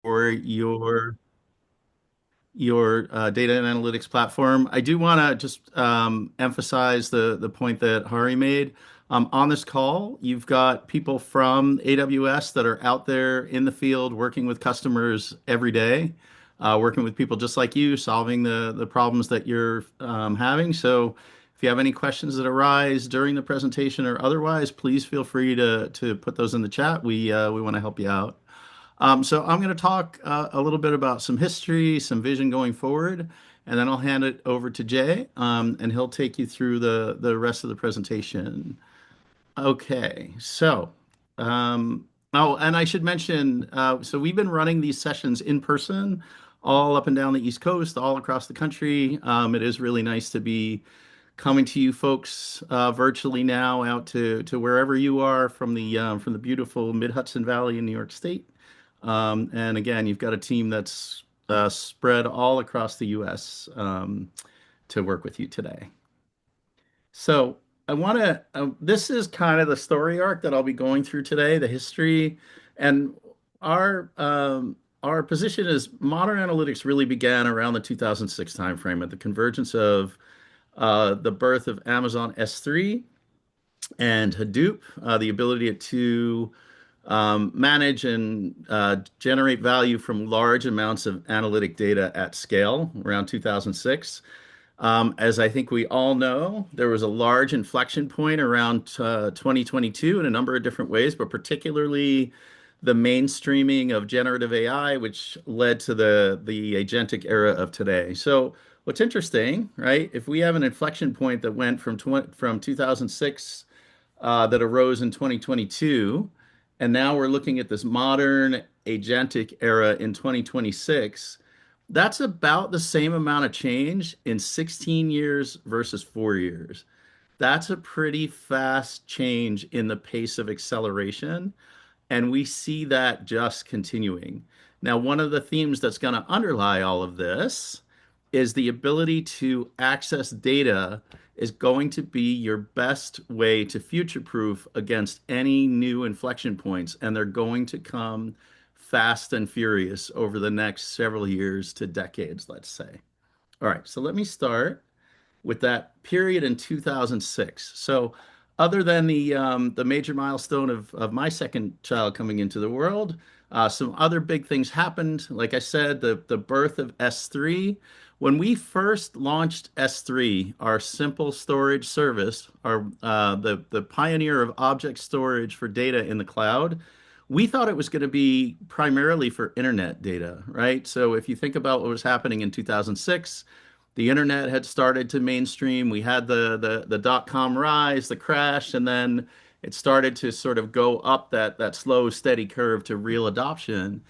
for your data and analytics platform. I do want to just emphasize the point that Hari made. On this call, you've got people from AWS that are out there in the field working with customers every day, working with people just like you, solving the problems that you're having. So if you have any questions that arise during the presentation or otherwise, please feel free to put those in the chat. We want to help you out. So I'm going to talk a little bit about some history, some vision going forward, and then I'll hand it over to Jay, and he'll take you through the rest of the presentation. Okay, so oh, and I should mention, so we've been running these sessions in person, all up and down the East Coast, all across the country. It is really nice to be coming to you folks virtually now, out to wherever you are from the beautiful Mid Hudson Valley in New York State. And again, you've got a team that's spread all across the U.S. To work with you today. So I want to, this is kind of the story arc that I'll be going through today, the history. And our position is modern analytics really began around the 2006 timeframe at the convergence of the birth of Amazon S3 and Hadoop, the ability to manage and generate value from large amounts of analytic data at scale around 2006. As I think we all know, there was a large inflection point around 2022 in a number of different ways, but particularly the mainstreaming of generative AI, which led to the agentic era of today. So what's interesting, right? If we have an inflection point that went from 2006 that arose in 2022, and now we're looking at this modern agentic era in 2026. That's about the same amount of change in 16 years versus 4 years. That's a pretty fast change in the pace of acceleration, and we see that just continuing. Now, one of the themes that's going to underlie all of this is the ability to access data is going to be your best way to future-proof against any new inflection points, and they're going to come fast and furious over the next several years to decades, let's say. All right, so let me start with that period in 2006. So, other than the major milestone of my second child coming into the world, some other big things happened. Like I said, the birth of S3. When we first launched S3, our simple storage service, the pioneer of object storage for data in the cloud, we thought it was going to be primarily for internet data, right? So if you think about what was happening in 2006, the internet had started to mainstream. We had the dot-com rise, the crash, and then it started to sort of go up that slow, steady curve to real adoption.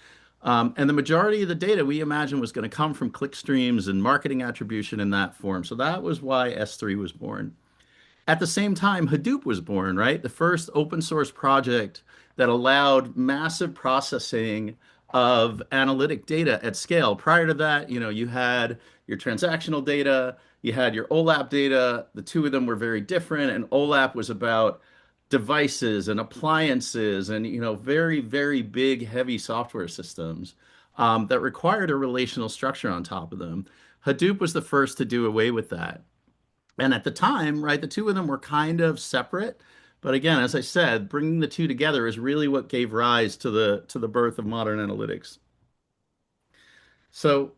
And the majority of the data we imagine was going to come from click streams and marketing attribution in that form. So that was why S3 was born. At the same time, Hadoop was born, right? The first open source project that allowed massive processing of analytic data at scale. Prior to that, you had your transactional data, you had your OLAP data. The two of them were very different, and OLAP was about devices and appliances and very, very big, heavy software systems that required a relational structure on top of them. Hadoop was the first to do away with that. And at the time, right, the two of them were kind of separate. But again, as I said, bringing the two together is really what gave rise to the birth of modern analytics. So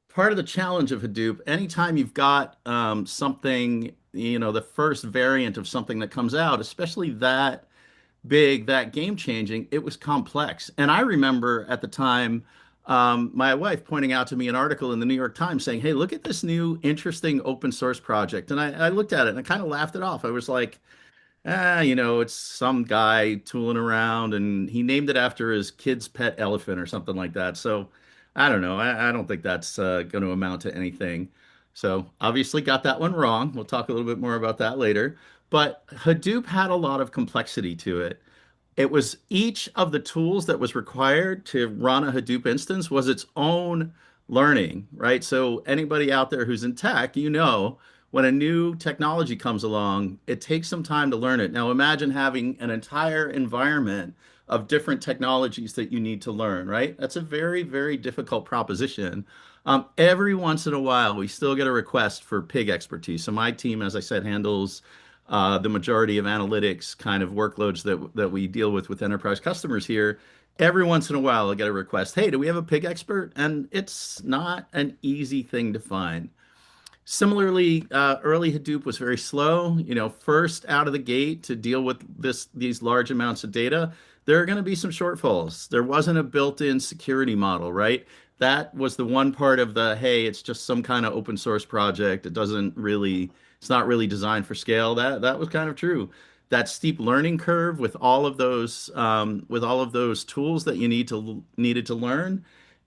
part of the challenge of Hadoop, anytime you've got something, the first variant of something that comes out, especially that big, that game changing, it was complex. And I remember at the time, my wife pointing out to me an article in the New York Times saying, "Hey, look at this new interesting open source project." And I looked at it and I kind of laughed it off. I was like, it's some guy tooling around, and he named it after his kid's pet elephant or something like that. So I don't know. I don't think that's going to amount to anything. So obviously got that one wrong. We'll talk a little bit more about that later. But Hadoop had a lot of complexity to it. It was each of the tools that was required to run a Hadoop instance was its own learning, right? So anybody out there who's in tech, when a new technology comes along, it takes some time to learn it. Now imagine having an entire environment of different technologies that you need to learn, right? That's a very, very difficult proposition. Every once in a while, we still get a request for pig expertise. So my team, as I said, handles the majority of analytics kind of workloads that we deal with enterprise customers here. Every once in a while, I get a request, hey, do we have a pig expert? And it's not an easy thing to find. Similarly, early Hadoop was very slow. First out of the gate to deal with these large amounts of data, there are going to be some shortfalls. There wasn't a built-in security model, right? That was the one part of the, hey, it's just some kind of open source project. It's not really designed for scale. That was kind of true. That steep learning curve with all of those tools that you needed to learn,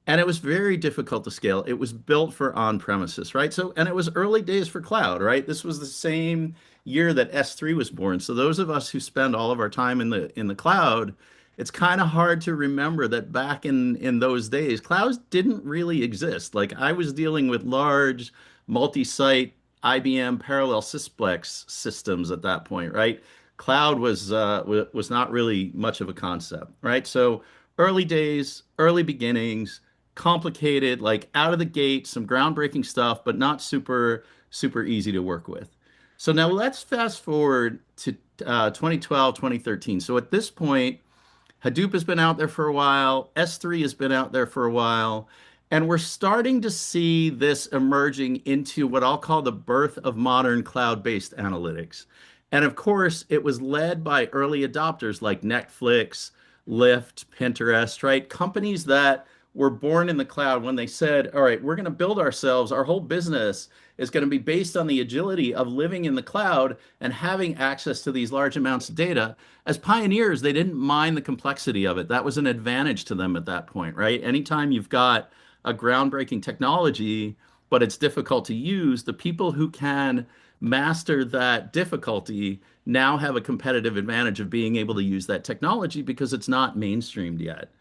and it was very difficult to scale. It was built for on-premises, right? So, and it was early days for cloud, right? This was the same year that S3 was born. So those of us who spend all of our time in the cloud, it's kind of hard to remember that back in those days, clouds didn't really exist. Like I was dealing with large multi-site IBM parallel sysplex systems at that point, right? Cloud was not really much of a concept, right? So early days, early beginnings, complicated, like out of the gate, some groundbreaking stuff, but not super easy to work with. So now let's fast forward to 2012, 2013. So at this point, Hadoop has been out there for a while. S3 has been out there for a while. And we're starting to see this emerging into what I'll call the birth of modern cloud-based analytics. And of course, it was led by early adopters like Netflix, Lyft, Pinterest, right? Companies that were born in the cloud when they said, all right, we're going to build ourselves, our whole business is going to be based on the agility of living in the cloud and having access to these large amounts of data. As pioneers, they didn't mind the complexity of it. That was an advantage to them at that point, right? Anytime you've got a groundbreaking technology, but it's difficult to use, the people who can master that difficulty now have a competitive advantage of being able to use that technology because it's not mainstreamed yet.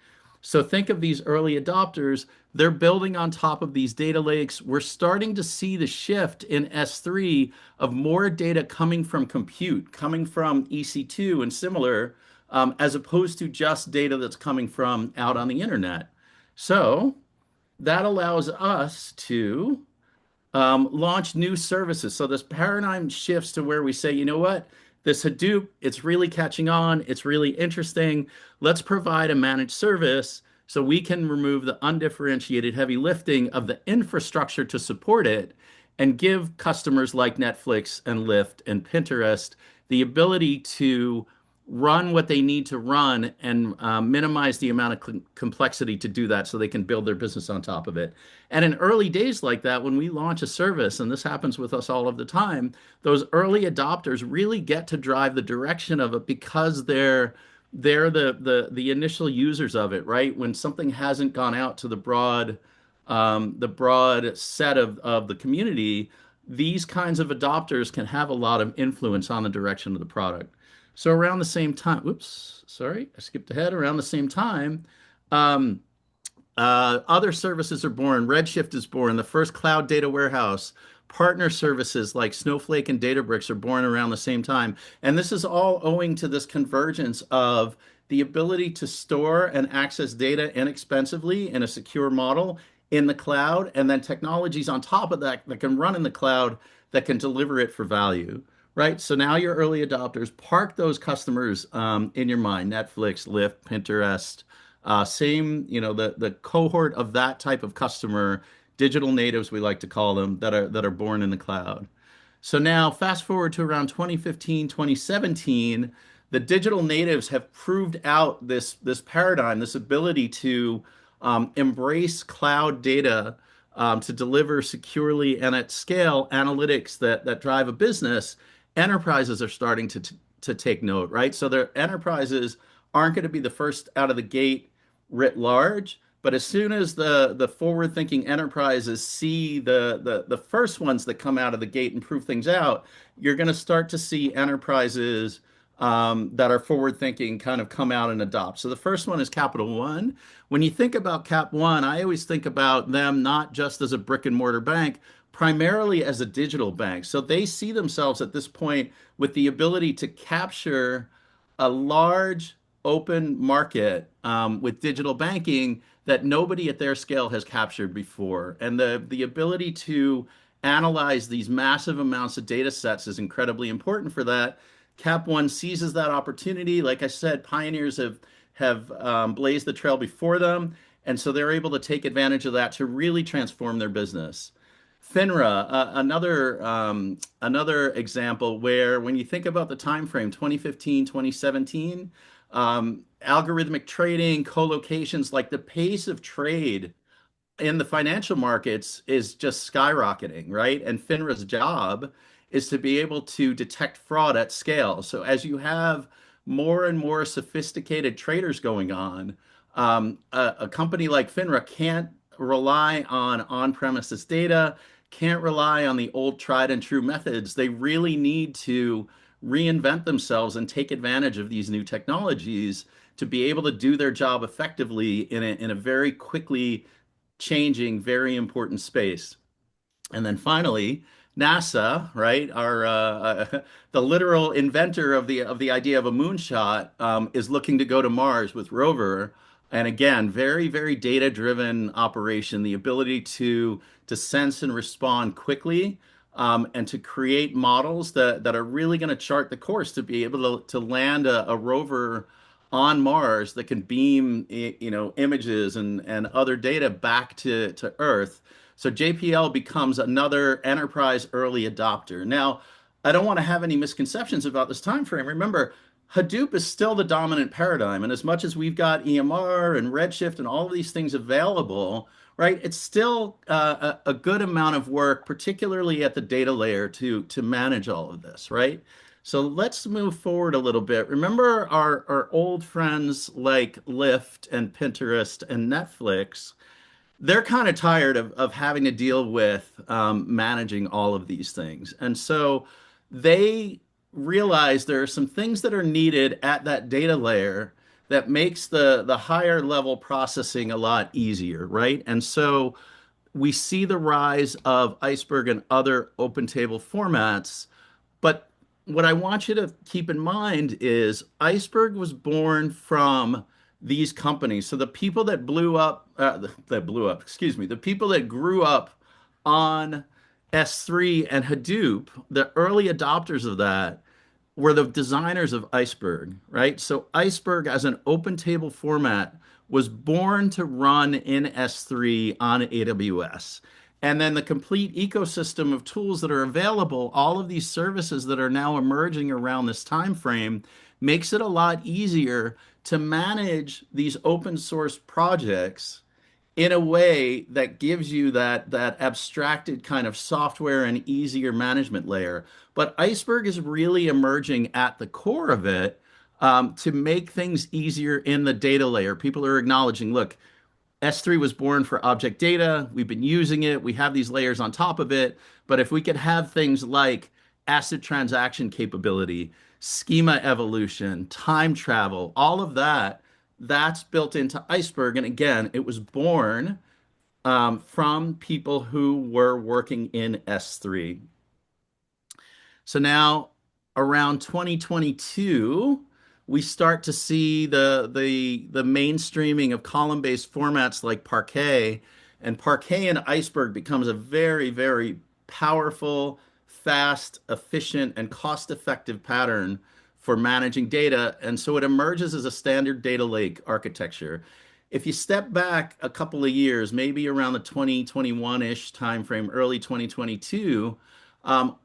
So think of these early adopters. They're building on top of these data lakes. We're starting to see the shift in S3 of more data coming from compute, coming from EC2 and similar, as opposed to just data that's coming from out on the internet. So that allows us to launch new services. So this paradigm shifts to where we say, you know what? This Hadoop, it's really catching on. It's really interesting. Let's provide a managed service so we can remove the undifferentiated heavy lifting of the infrastructure to support it and give customers like Netflix and Lyft and Pinterest the ability to run what they need to run and minimize the amount of complexity to do that so they can build their business on top of it. And in early days like that, when we launch a service, and this happens with us all of the time, those early adopters really get to drive the direction of it because they're the initial users of it, right? When something hasn't gone out to the broad set of the community, these kinds of adopters can have a lot of influence on the direction of the product. So around the same time, whoops, sorry, I skipped ahead. Around the same time, um, other services are born. Redshift is born, the first cloud data warehouse. Partner services like Snowflake and Databricks are born around the same time. And this is all owing to this convergence of the ability to store and access data inexpensively in a secure model in the cloud, and then technologies on top of that that can run in the cloud that can deliver it for value. Right. So now your early adopters, park those customers in your mind, Netflix, Lyft, Pinterest, same, the cohort of that type of customer, digital natives, we like to call them, that are born in the cloud. So now fast forward to around 2015, 2017, the digital natives have proved out this paradigm, this ability to embrace cloud data to deliver securely and at scale analytics that drive a business. Enterprises are starting to take note, right? So their enterprises aren't going to be the first out of the gate writ large, but as soon as the forward-thinking enterprises see the first ones that come out of the gate and prove things out, you're going to start to see enterprises that are forward-thinking kind of come out and adopt. So the first one is Capital One. When you think about Cap One, I always think about them not just as a brick and mortar bank, primarily as a digital bank. So they see themselves at this point with the ability to capture a large open market with digital banking that nobody at their scale has captured before. And the ability to analyze these massive amounts of data sets is incredibly important for that. Cap One seizes that opportunity. Like I said, pioneers have blazed the trail before them, and so they're able to take advantage of that to really transform their business. FINRA, another example where when you think about the time frame, 2015, 2017, algorithmic trading, co-locations, like the pace of trade in the financial markets is just skyrocketing, right? And FINRA's job is to be able to detect fraud at scale. So as you have more and more sophisticated traders going on, a company like FINRA can't rely on on-premises data, can't rely on the old tried and true methods. They really need to reinvent themselves and take advantage of these new technologies to be able to do their job effectively in a very quickly changing, very important space. And then finally, NASA, right, the literal inventor of the idea of a moonshot, is looking to go to Mars with rover. And again, very, very data-driven operation, the ability to sense and respond quickly, and to create models that are really going to chart the course to be able to land a rover on Mars that can beam, images and other data back to Earth. So JPL becomes another enterprise early adopter. Now, I don't want to have any misconceptions about this time frame. Remember, Hadoop is still the dominant paradigm, and as much as we've got EMR and Redshift and all of these things available, right, it's still a good amount of work, particularly at the data layer, to manage all of this, right? So let's move forward a little bit. Remember our old friends like Lyft and Pinterest and Netflix, they're kind of tired of having to deal with managing all of these things. And so they realize there are some things that are needed at that data layer that makes the higher level processing a lot easier, right? And so we see the rise of Iceberg and other open table formats, but what I want you to keep in mind is Iceberg was born from these companies. So the people excuse me, the people that grew up on S3 and Hadoop, the early adopters of that, were the designers of Iceberg, right? So Iceberg as an open table format was born to run in S3 on AWS. And then the complete ecosystem of tools that are available, all of these services that are now emerging around this time frame, makes it a lot easier to manage these open source projects in a way that gives you that abstracted kind of software and easier management layer. But Iceberg is really emerging at the core of it, to make things easier in the data layer. People are acknowledging, look, S3 was born for object data. We've been using it. We have these layers on top of it. But if we could have things like ACID transaction capability, schema evolution, time travel, all of that, that's built into Iceberg. And again, it was born from people who were working in S3. So now around 2022, we start to see the mainstreaming of column-based formats like Parquet, and Parquet and Iceberg becomes a very, very powerful, fast, efficient, and cost-effective pattern for managing data. And so it emerges as a standard data lake architecture. If you step back a couple of years, maybe around the 2021-ish timeframe, early 2022,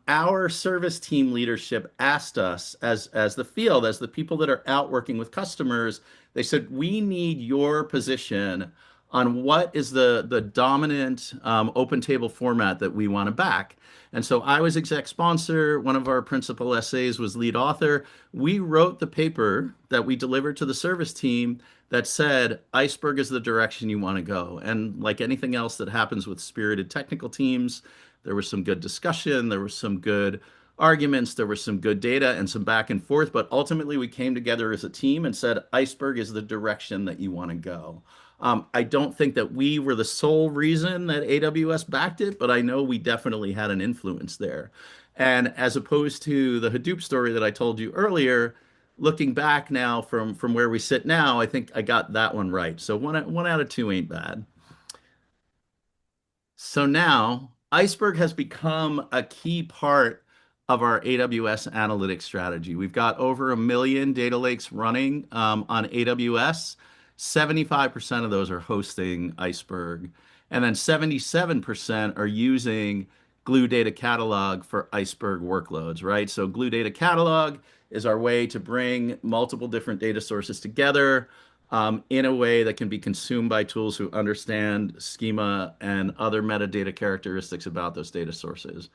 our service team leadership asked us as the field, as the people that are out working with customers, they said, we need your position on what is the dominant open table format that we want to back. And so I was exec sponsor. One of our principal essays was lead author. We wrote the paper that we delivered to the service team that said Iceberg is the direction you want to go. And like anything else that happens with spirited technical teams, there was some good discussion, there was some good arguments, there was some good data and some back and forth, but ultimately we came together as a team and said Iceberg is the direction that you want to go. I don't think that we were the sole reason that AWS backed it, but I know we definitely had an influence there. And as opposed to the Hadoop story that I told you earlier, looking back now from where we sit now, I think I got that one right. So one out of two ain't bad. So now Iceberg has become a key part of our AWS analytics strategy. We've got over 1 million data lakes running on AWS. 75% of those are hosting Iceberg. And then 77% are using Glue Data Catalog for Iceberg workloads, right? So Glue Data Catalog is our way to bring multiple different data sources together in a way that can be consumed by tools who understand schema and other metadata characteristics about those data sources.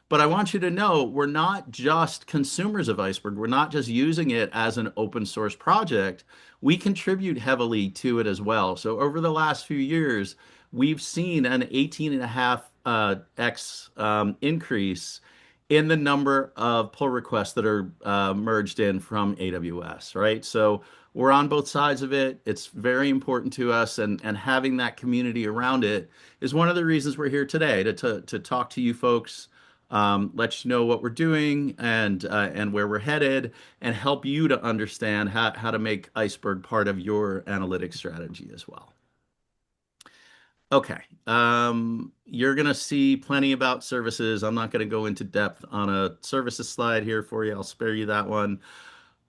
But I want you to know we're not just consumers of Iceberg. We're not just using it as an open source project. We contribute heavily to it as well. So over the last few years, we've seen an 18.5x increase in the number of pull requests that are merged in from AWS, right? So we're on both sides of it. It's very important to us, and having that community around it is one of the reasons we're here today to talk to you folks, let you know what we're doing and where we're headed, and help you to understand how to make Iceberg part of your analytics strategy as well. Okay. You're going to see plenty about services. I'm not going to go into depth on a services slide here for you. I'll spare you that one.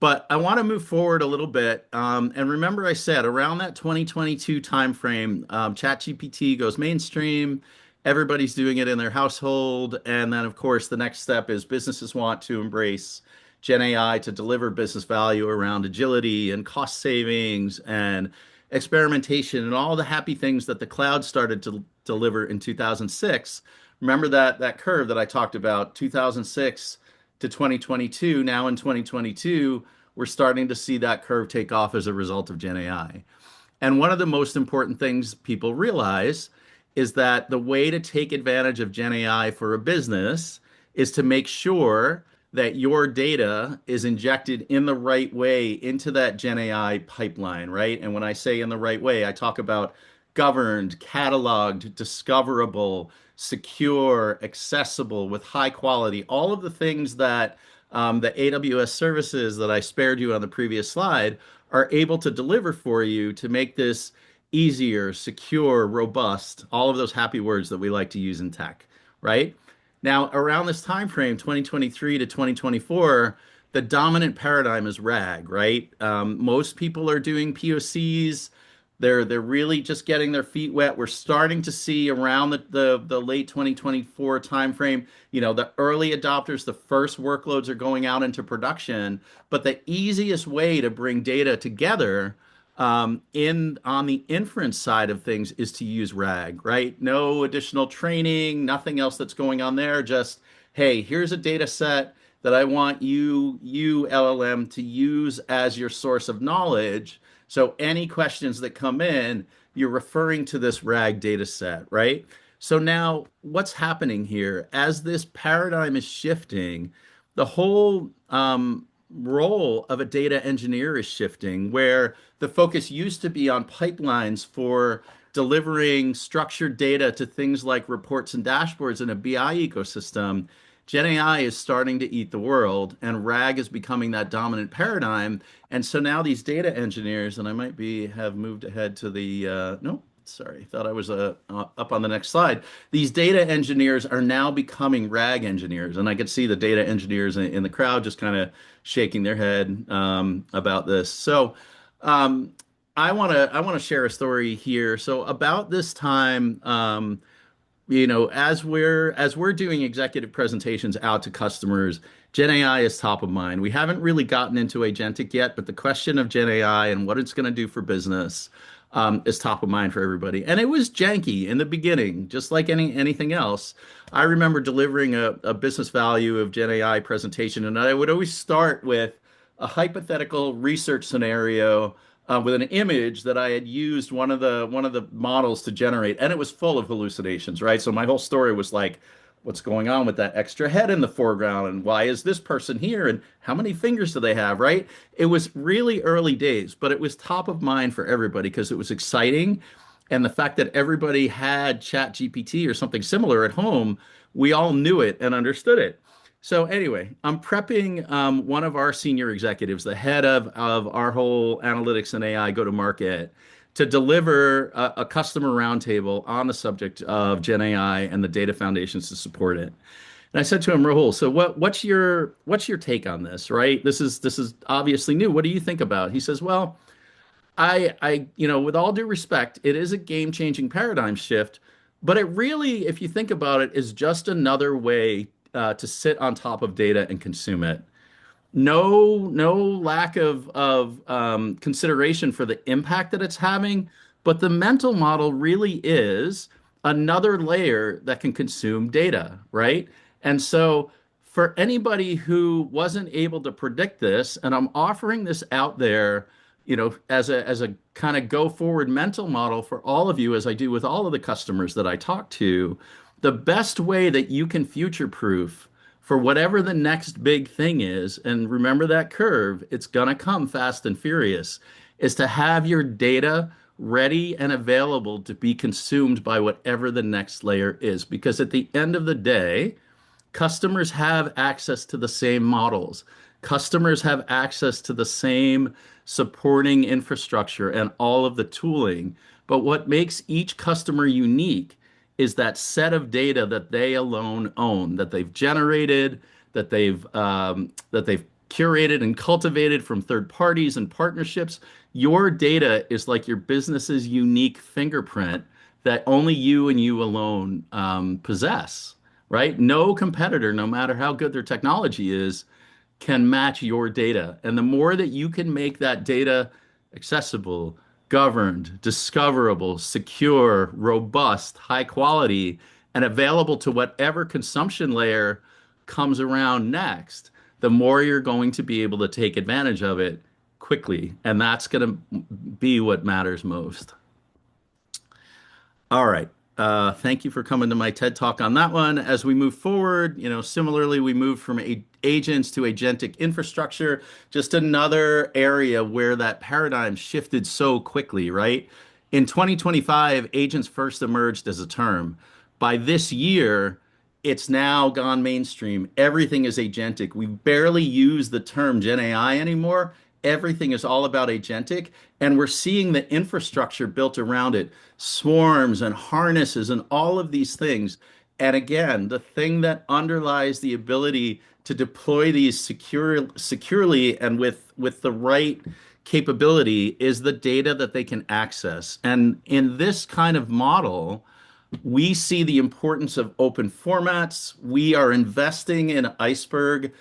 But I want to move forward a little bit. And remember, I said around that 2022 timeframe, ChatGPT goes mainstream. Everybody's doing it in their household. And then, of course, the next step is businesses want to embrace Gen AI to deliver business value around agility and cost savings and experimentation and all the happy things that the cloud started to deliver in 2006. Remember that curve that I talked about, 2006 to 2022. Now in 2022, we're starting to see that curve take off as a result of Gen AI. And one of the most important things people realize is that the way to take advantage of Gen AI for a business is to make sure that your data is injected in the right way into that Gen AI pipeline, right? And when I say in the right way, I talk about governed, cataloged, discoverable, secure, accessible, with high quality, all of the things that the AWS services that I spared you on the previous slide are able to deliver for you to make this easier, secure, robust, all of those happy words that we like to use in tech, right? Now, around this time frame, 2023 to 2024, the dominant paradigm is RAG, right? Most people are doing POCs. They're really just getting their feet wet. We're starting to see around the late 2024 timeframe, the early adopters, the first workloads are going out into production. But the easiest way to bring data together in on the inference side of things is to use RAG, right? No additional training, nothing else that's going on there. Just, hey, here's a data set that I want you LLM to use as your source of knowledge. So any questions that come in, you're referring to this RAG data set, right? So now what's happening here? As this paradigm is shifting, the whole role of a data engineer is shifting, where the focus used to be on pipelines for delivering structured data to things like reports and dashboards in a BI ecosystem. Gen AI is starting to eat the world, and RAG is becoming that dominant paradigm. And so now these data engineers, and I might have moved ahead to the no, sorry, thought I was up on the next slide. These data engineers are now becoming RAG engineers, and I could see the data engineers in the crowd just kind of shaking their head about this. So I want to share a story here. So about this time. As we're doing executive presentations out to customers, Gen AI is top of mind. We haven't really gotten into agentic yet, but the question of Gen AI and what it's going to do for business is top of mind for everybody. And it was janky in the beginning, just like anything else. I remember delivering a business value of Gen AI presentation, and I would always start with a hypothetical research scenario with an image that I had used one of the models to generate, and it was full of hallucinations, right? So my whole story was like, what's going on with that extra head in the foreground, and why is this person here, and how many fingers do they have, right? It was really early days, but it was top of mind for everybody because it was exciting, and the fact that everybody had Chat GPT or something similar at home, we all knew it and understood it. So anyway, I'm prepping one of our senior executives, the head of our whole analytics and AI go-to-market, to deliver a customer roundtable on the subject of Gen AI and the data foundations to support it. And I said to him, Rahul, so what's your take on this, right? This is obviously new. What do you think about it? He says, well, with all due respect, it is a game-changing paradigm shift, but it really, if you think about it, is just another way to sit on top of data and consume it. No lack of consideration for the impact that it's having, but the mental model really is another layer that can consume data, right? And so for anybody who wasn't able to predict this, and I'm offering this out there, as a kind of go forward mental model for all of you, as I do with all of the customers that I talk to, the best way that you can future proof for whatever the next big thing is, and remember that curve, it's going to come fast and furious, is to have your data ready and available to be consumed by whatever the next layer is. Because at the end of the day, customers have access to the same models. Customers have access to the same supporting infrastructure and all of the tooling. But what makes each customer unique is that set of data that they alone own, that they've generated, that they've curated and cultivated from third parties and partnerships. Your data is like your business's unique fingerprint that only you and you alone possess, right? No competitor, no matter how good their technology is, can match your data. And the more that you can make that data accessible, governed, discoverable, secure, robust, high quality, and available to whatever consumption layer comes around next, the more you're going to be able to take advantage of it quickly. And that's going to be what matters most. All right. Thank you for coming to my TED Talk on that one. As we move forward, similarly, we move from agents to agentic infrastructure, just another area where that paradigm shifted so quickly, right? In 2025, agents first emerged as a term. By this year, it's now gone mainstream. Everything is agentic. We barely use the term Gen AI anymore. Everything is all about agentic, and we're seeing the infrastructure built around it, swarms and harnesses and all of these things. And again, the thing that underlies the ability to deploy these securely and with the right capability is the data that they can access. And in this kind of model, we see the importance of open formats. We are investing in Iceberg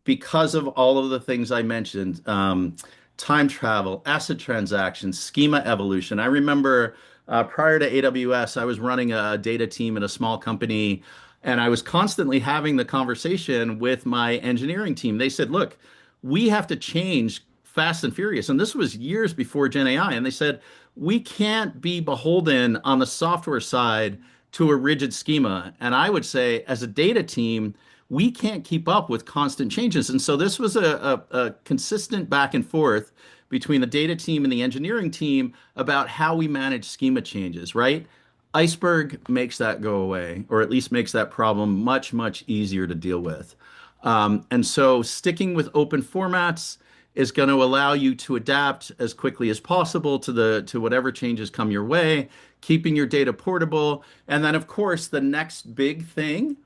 because of all of the things I mentioned, time travel, asset transactions, schema evolution. I remember prior to AWS, I was running a data team in a small company, and I was constantly having the conversation with my engineering team. They said, look, we have to change fast and furious. And this was years before Gen AI. And they said, we can't be beholden on the software side to a rigid schema. And I would say, as a data team, we can't keep up with constant changes. And so this was a consistent back and forth between the data team and the engineering team about how we manage schema changes, right? Iceberg makes that go away, or at least makes that problem much, much easier to deal with. And so sticking with open formats is going to allow you to adapt as quickly as possible to whatever changes come your way, keeping your data portable. And then, of course, the next big thing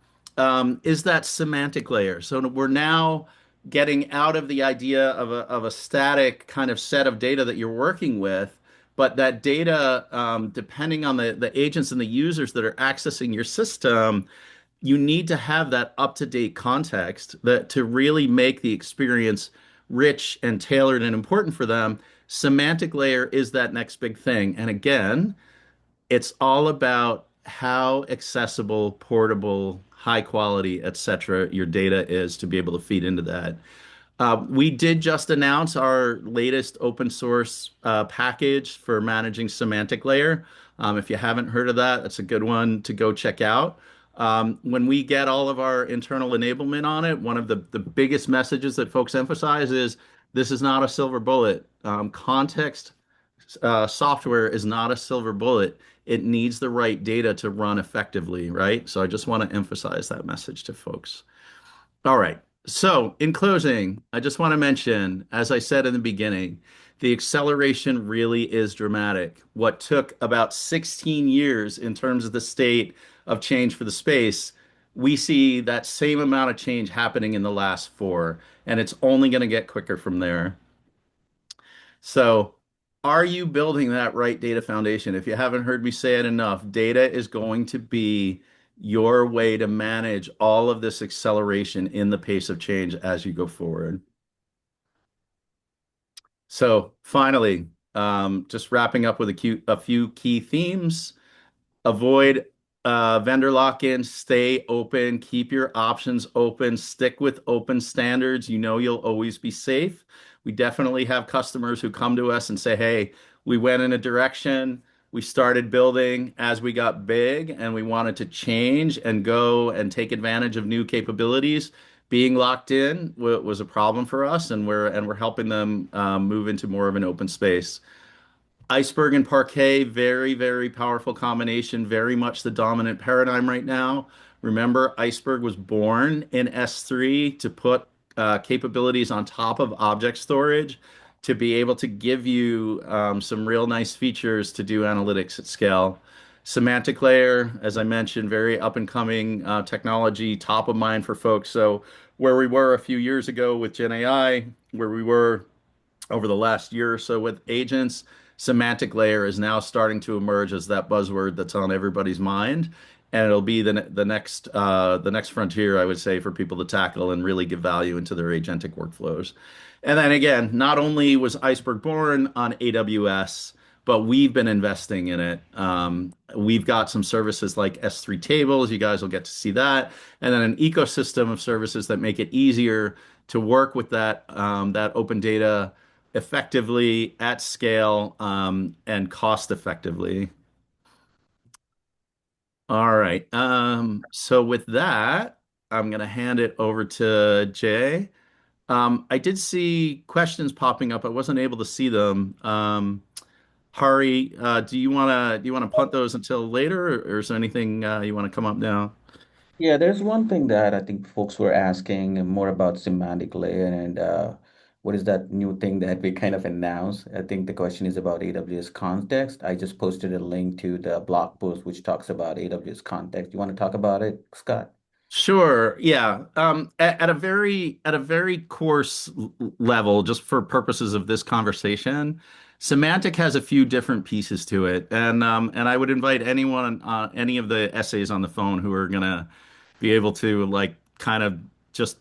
is that semantic layer. So we're now getting out of the idea of a static kind of set of data that you're working with, but that data, depending on the agents and the users that are accessing your system, you need to have that up-to-date context that to really make the experience rich and tailored and important for them. Semantic layer is that next big thing. And again, it's all about how accessible, portable, high quality, et cetera, your data is to be able to feed into that. We did just announce our latest open source package for managing semantic layer. If you haven't heard of that, that's a good one to go check out. When we get all of our internal enablement on it, one of the biggest messages that folks emphasize is this is not a silver bullet. Context software is not a silver bullet. It needs the right data to run effectively, right? So I just want to emphasize that message to folks. All right. So, in closing, I just want to mention, as I said in the beginning, the acceleration really is dramatic. What took about 16 years in terms of the state of change for the space, we see that same amount of change happening in the last four, and it's only going to get quicker from there. So, are you building that right data foundation? If you haven't heard me say it enough, data is going to be your way to manage all of this acceleration in the pace of change as you go forward. So, finally, just wrapping up with a few key themes. Avoid vendor lock-in, stay open, keep your options open, stick with open standards. You know you'll always be safe. We definitely have customers who come to us and say, hey, we went in a direction, we started building as we got big, and we wanted to change and go and take advantage of new capabilities. Being locked in was a problem for us, and we're helping them move into more of an open space. Iceberg and Parquet, very, very powerful combination, very much the dominant paradigm right now. Remember, Iceberg was born in S3 to put capabilities on top of object storage to be able to give you some real nice features to do analytics at scale. Semantic layer, as I mentioned, very up and coming technology, top of mind for folks. So, where we were a few years ago with Gen AI, where we were over the last year or so with agents, semantic layer is now starting to emerge as that buzzword that's on everybody's mind, and it'll be the next frontier, I would say, for people to tackle and really give value into their agentic workflows. And then again, not only was Iceberg born on AWS, but we've been investing in it. We've got some services like S3 tables. You guys will get to see that, and then an ecosystem of services that make it easier to work with that open data effectively at scale and cost effectively. All right. So with that, I'm going to hand it over to Jay. I did see questions popping up. I wasn't able to see them. Hari, do you wanna punt those until later, or is there anything you want to come up now? Yeah, there's one thing that I think folks were asking more about semantic layer and what is that new thing that we kind of announced? I think the question is about AWS context. I just posted a link to the blog post which talks about AWS context. You want to talk about it, Scott? Sure. Yeah. At a very coarse level, just for purposes of this conversation, semantic has a few different pieces to it, and I would invite anyone, any of the essays on the phone who are gonna be able to like kind of just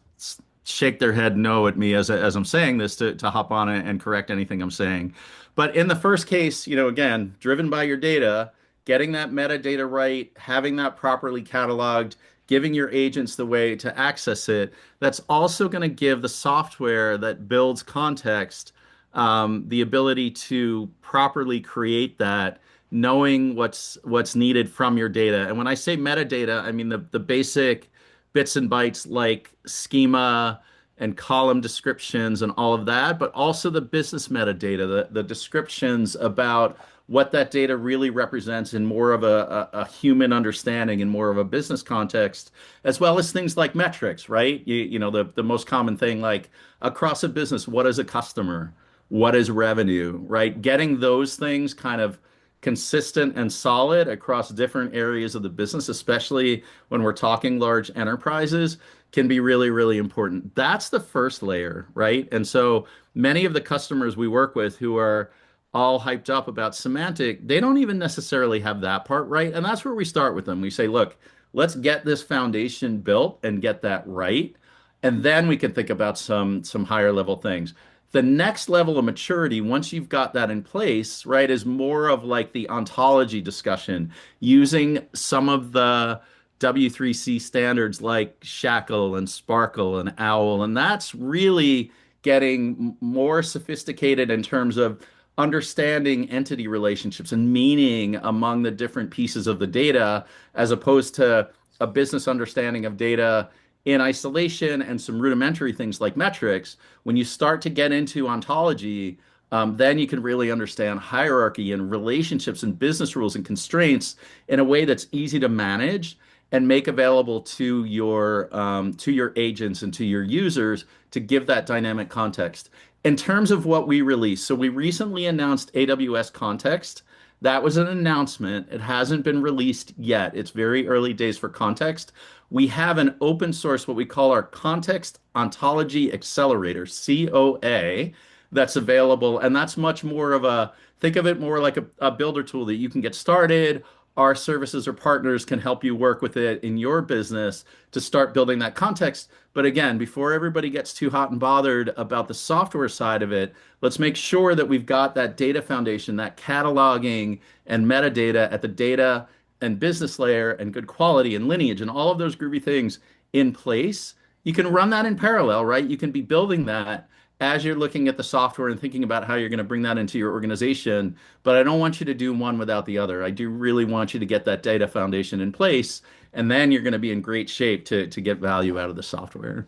shake their head no at me as I'm saying this to hop on it and correct anything I'm saying. But in the first case, again, driven by your data, getting that metadata right, having that properly cataloged, giving your agents the way to access it, that's also going to give the software that builds context the ability to properly create that, knowing what's needed from your data. And when I say metadata, I mean the basic bits and bytes like schema and column descriptions and all of that, but also the business metadata, the descriptions about what that data really represents in more of a human understanding and more of a business context, as well as things like metrics, right? The most common thing like across a business, what is a customer? What is revenue, right? Getting those things kind of consistent and solid across different areas of the business, especially when we're talking large enterprises, can be really, really important. That's the first layer, right? And so many of the customers we work with who are all hyped up about semantic, they don't even necessarily have that part right. And that's where we start with them. We say, look, let's get this foundation built and get that right. And then we can think about some higher level things. The next level of maturity, once you've got that in place, right, is more of like the ontology discussion, using some of the W3C standards like Shackle and Sparkle and OWL. And that's really getting more sophisticated in terms of understanding entity relationships and meaning among the different pieces of the data, as opposed to a business understanding of data in isolation and some rudimentary things like metrics. When you start to get into ontology, then you can really understand hierarchy and relationships and business rules and constraints in a way that's easy to manage and make available to your agents and to your users to give that dynamic context. In terms of what we released, so we recently announced AWS Context. That was an announcement. It hasn't been released yet. It's very early days for context. We have an open source, what we call our Context Ontology Accelerator, COA, that's available. And that's much more of a, think of it more like a builder tool that you can get started. Our services or partners can help you work with it in your business to start building that context. But again, before everybody gets too hot and bothered about the software side of it, let's make sure that we've got that data foundation, that cataloging and metadata at the data and business layer and good quality and lineage and all of those groovy things in place. You can run that in parallel, right? You can be building that as you're looking at the software and thinking about how you're going to bring that into your organization. But I don't want you to do one without the other. I do really want you to get that data foundation in place, and then you're going to be in great shape to get value out of the software.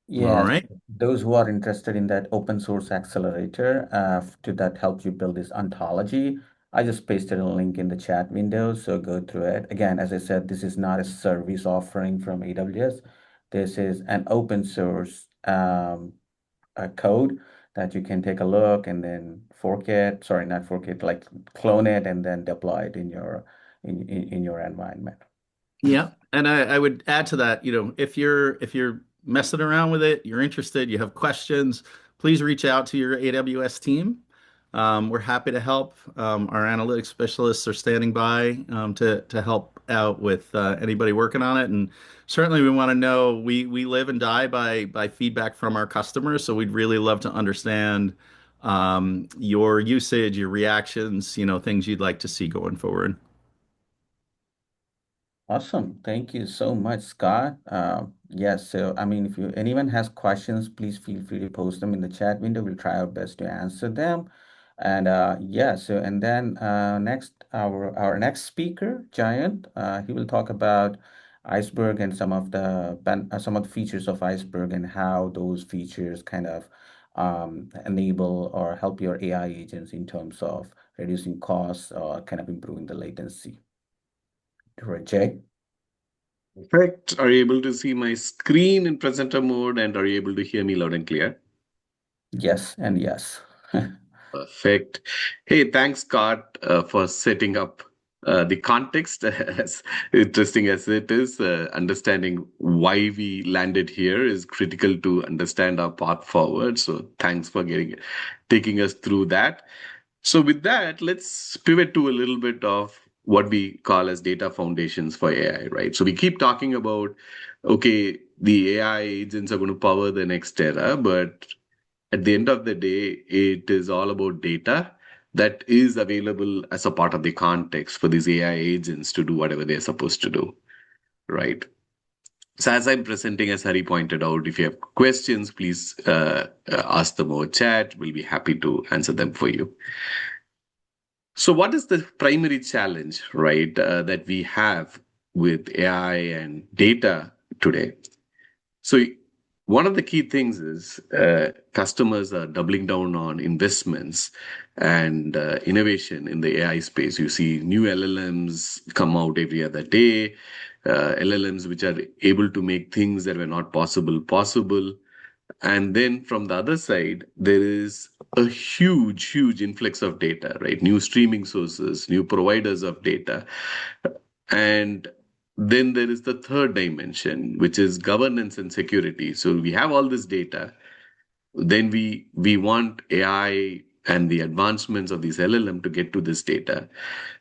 All Yes, right. those who are interested in that open source accelerator to that help you build this ontology, I just pasted a link in the chat window, so go through it. Again, as I said, this is not a service offering from AWS. This is an open source code that you can take a look and then fork it, sorry, not fork it, like clone it and then deploy it in your in your environment. Yeah, and I would add to that, if you're messing around with it, you're interested, you have questions, please reach out to your AWS team. We're happy to help. Our analytics specialists are standing by to help out with anybody working on it. And certainly, we want to know. We live and die by feedback from our customers, so we'd really love to understand your usage, your reactions, things you'd like to see going forward. Awesome. Thank you so much, Scott. Yes, so I mean, if anyone has questions, please feel free to post them in the chat window. We'll try our best to answer them. And yeah, so and then next our next speaker, Giant, he will talk about Iceberg and some of the features of Iceberg and how those features kind of enable or help your AI agents in terms of reducing costs or kind of improving the latency. Right, Jay? Perfect. Are you able to see my screen in presenter mode and are you able to hear me loud and clear? Yes, and yes. Perfect. Hey, thanks, Scott, for setting up the context. As interesting as it is, understanding why we landed here is critical to understand our path forward. So, thanks for taking us through that. So, with that, let's pivot to a little bit of what we call as data foundations for AI, right? So, we keep talking about, okay, the AI agents are going to power the next era, but at the end of the day, it is all about data that is available as a part of the context for these AI agents to do whatever they're supposed to do, right? So as I'm presenting, as Hari pointed out, if you have questions, please ask them over chat. We'll be happy to answer them for you. So what is the primary challenge, right, that we have with AI and data today? So one of the key things is customers are doubling down on investments and innovation in the AI space. You see new LLMs come out every other day, LLMs which are able to make things that were not possible. And then from the other side, there is a huge influx of data, right? New streaming sources, new providers of data. And then there is the third dimension, which is governance and security. So we have all this data. Then we want AI and the advancements of these LLM to get to this data.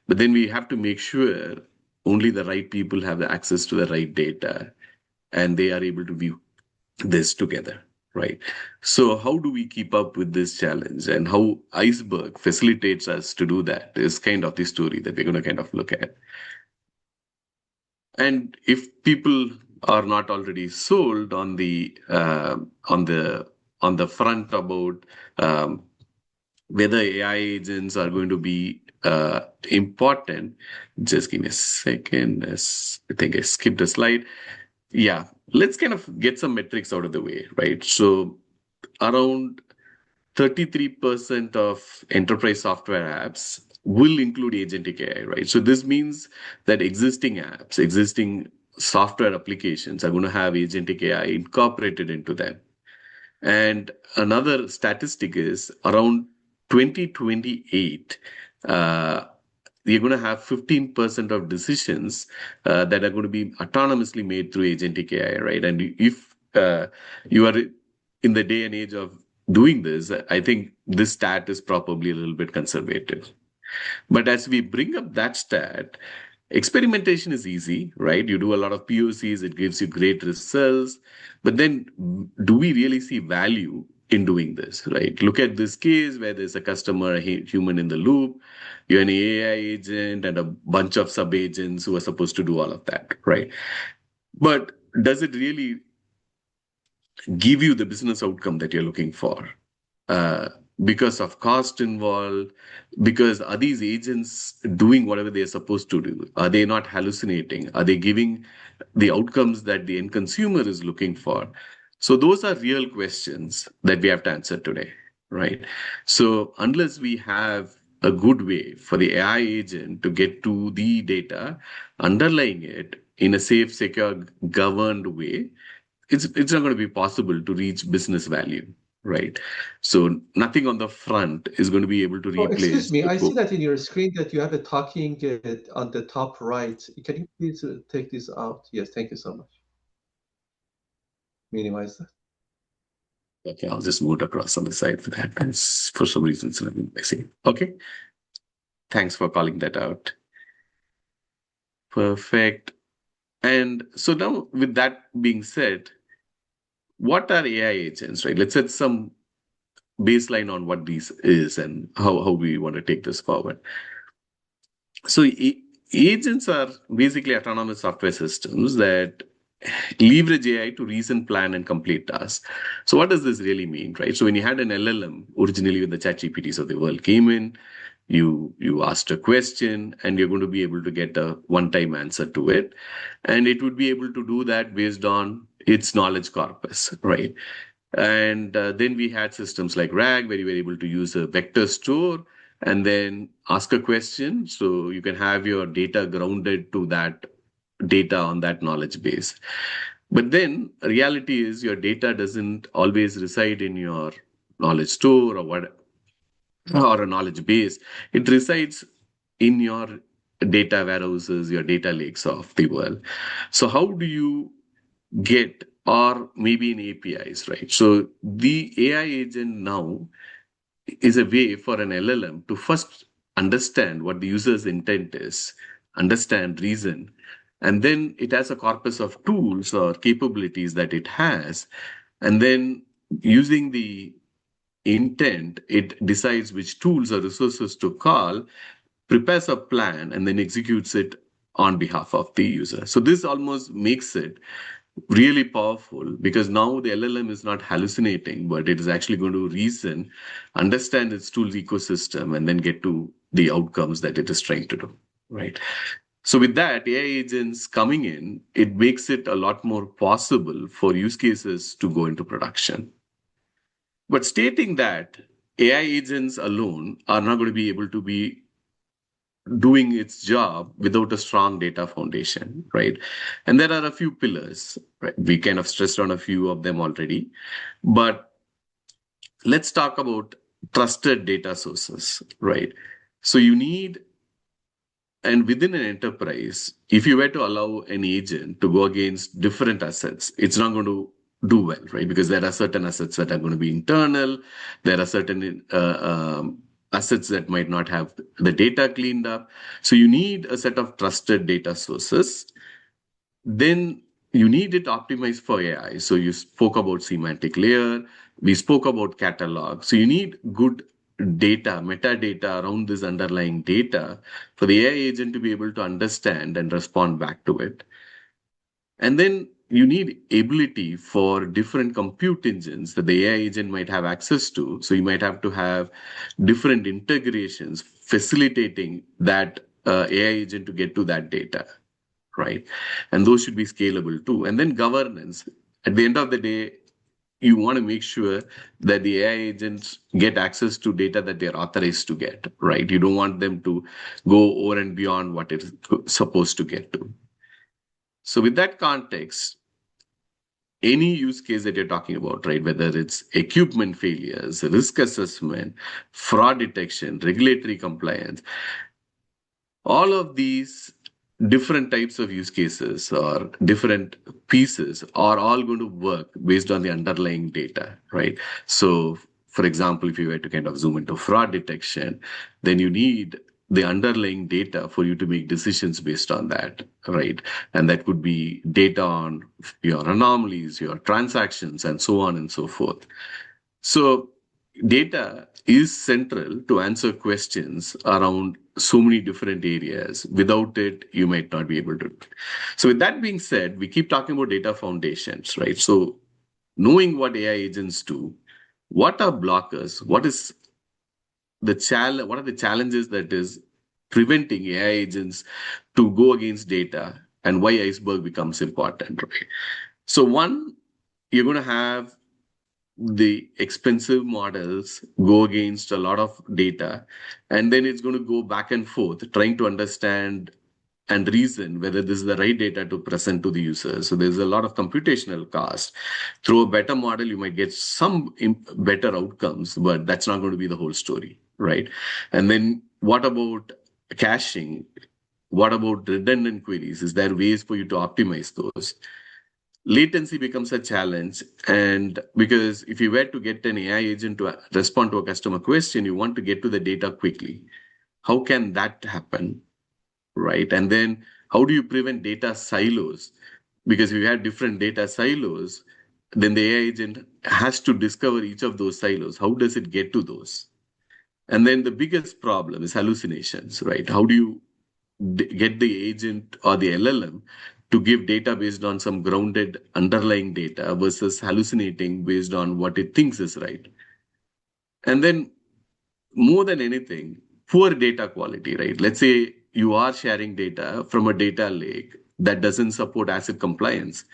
But then we have to make sure only the right people have the access to the right data and they are able to view this together, right? So how do we keep up with this challenge and how Iceberg facilitates us to do that is kind of the story that we're going to kind of look at. And if people are not already sold on the front about whether AI agents are going to be important, just give me a second. I think I skipped a slide. Yeah, let's kind of get some metrics out of the way, right? So around 33% of enterprise software apps will include agentic AI, right? So this means that existing apps, existing software applications are going to have agentic AI incorporated into them. And another statistic is around 2028, uh, you're going to have 15% of decisions that are going to be autonomously made through agentic AI, right? And if you are in the day and age of doing this, I think this stat is probably a little bit conservative. But as we bring up that stat, experimentation is easy, right? You do a lot of POCs, it gives you great results. But then, do we really see value in doing this, right? Look at this case where there's a customer, a human in the loop, you're an AI agent, and a bunch of sub agents who are supposed to do all of that, right? But does it really give you the business outcome that you're looking for? Uh, because of cost involved, because are these agents doing whatever they're supposed to do? Are they not hallucinating? Are they giving the outcomes that the end consumer is looking for? So those are real questions that we have to answer today, right? So unless we have a good way for the AI agent to get to the data underlying it in a safe, secure, governed way, it's not going to be possible to reach business value, right? So nothing on the front is going to be able to Oh, excuse replace me. the I see core. that in your screen that you have a talking on the top right. Can you please take this out? Yes, thank you so much. Minimize that. Okay, I'll just move it across on the side for that. And for some reason, it's not missing. Okay, thanks for calling that out. Perfect. And so now, with that being said, what are AI agents, right? Let's set some baseline on what these is and how we want to take this forward. So agents are basically autonomous software systems that leverage AI to reason, plan, and complete tasks. So what does this really mean, right? So when you had an LLM originally, when the ChatGPTs of the world came in, you asked a question and you're going to be able to get a one-time answer to it, and it would be able to do that based on its knowledge corpus, right? And then we had systems like RAG, where you were able to use a vector store and then ask a question. So you can have your data grounded to that data on that knowledge base. But then reality is your data doesn't always reside in your knowledge store or a knowledge base. It resides in your data warehouses, your data lakes of the world. So how do you get, or maybe in APIs, right? So the AI agent now is a way for an LLM to first understand what the user's intent is, understand reason, and then it has a corpus of tools or capabilities that it has. And then using the intent, it decides which tools or resources to call, prepares a plan, and then executes it on behalf of the user. So this almost makes it really powerful because now the LLM is not hallucinating, but it is actually going to reason, understand its tools ecosystem, and then get to the outcomes that it is trying to do, right? So with that, AI agents coming in, it makes it a lot more possible for use cases to go into production. But stating that AI agents alone are not going to be able to be doing its job without a strong data foundation, right? And there are a few pillars, right? We kind of stressed on a few of them already, but let's talk about trusted data sources, right? So you need, and within an enterprise, if you were to allow an agent to go against different assets, it's not going to do well, right? Because there are certain assets that are going to be internal. There are certain assets that might not have the data cleaned up. So you need a set of trusted data sources. Then you need it optimized for AI. So you spoke about semantic layer. We spoke about catalog. So you need good data, metadata around this underlying data for the AI agent to be able to understand and respond back to it. And then you need ability for different compute engines that the AI agent might have access to. So you might have to have different integrations facilitating that AI agent to get to that data, right? And those should be scalable too. And then governance. At the end of the day, you want to make sure that the AI agents get access to data that they're authorized to get, right? You don't want them to go over and beyond what it's supposed to get to. So with that context, any use case that you're talking about, right? Whether it's equipment failures, risk assessment, fraud detection, regulatory compliance, all of these different types of use cases or different pieces are all going to work based on the underlying data, right? So, for example, if you were to kind of zoom into fraud detection, then you need the underlying data for you to make decisions based on that, right? And that could be data on your anomalies, your transactions, and so on and so forth. So data is central to answer questions around so many different areas. Without it, you might not be able to. So with that being said, we keep talking about data foundations, right? So knowing what AI agents do, what are blockers? What are the challenges that is preventing AI agents to go against data, and why Iceberg becomes important, right? So one, you're going to have the expensive models go against a lot of data, and then it's going to go back and forth trying to understand and reason whether this is the right data to present to the user. So there's a lot of computational cost. Through a better model, you might get some better outcomes, but that's not going to be the whole story, right? And then what about caching? What about redundant queries? Is there ways for you to optimize those? Latency becomes a challenge. And because if you were to get an AI agent to respond to a customer question, you want to get to the data quickly. How can that happen? Right. And then how do you prevent data silos? Because if you have different data silos, then the AI agent has to discover each of those silos. How does it get to those? And then the biggest problem is hallucinations, right? How do you get the agent or the LLM to give data based on some grounded underlying data versus hallucinating based on what it thinks is right? And then more than anything, poor data quality, right? Let's say you are sharing data from a data lake that doesn't support asset compliance.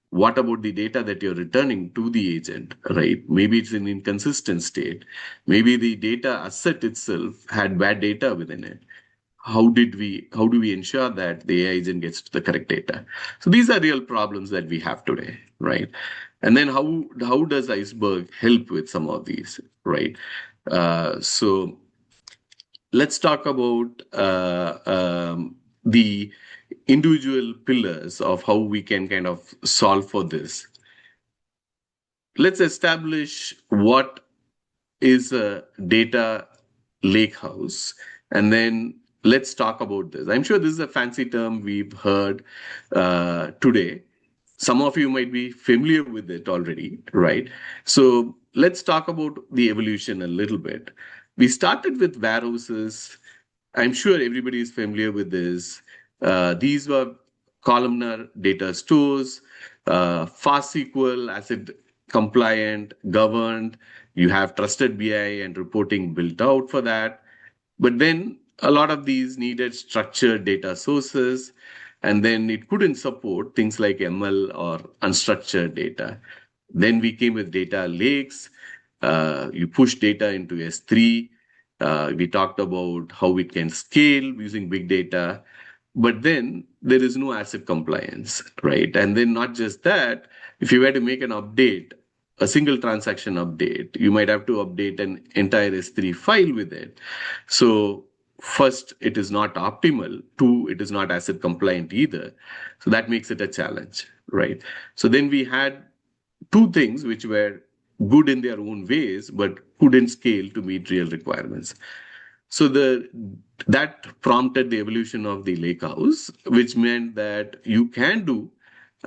What about the data that you're returning to the agent, right? Maybe it's an inconsistent state. Maybe the data asset itself had bad data within it. How do we ensure that the AI agent gets to the correct data? So these are real problems that we have today, right? And then how does Iceberg help with some of these, right? So let's talk about the individual pillars of how we can kind of solve for this. Let's establish what is a data lakehouse, and then let's talk about this. I'm sure this is a fancy term we've heard today. Some of you might be familiar with it already, right? So let's talk about the evolution a little bit. We started with warehouses. I'm sure everybody is familiar with this. These were columnar data stores, fast SQL, ACID compliant, governed. You have trusted BI and reporting built out for that. But then a lot of these needed structured data sources, and then it couldn't support things like ML or unstructured data. Then we came with data lakes. You push data into S3. We talked about how it can scale using big data. But then there is no asset compliance, right? And then not just that, if you were to make an update, a single transaction update, you might have to update an entire S3 file with it. So first, it is not optimal. Two, it is not asset compliant either. So that makes it a challenge, right? So then we had two things which were good in their own ways, but couldn't scale to meet real requirements. So that prompted the evolution of the lakehouse, which meant that you can do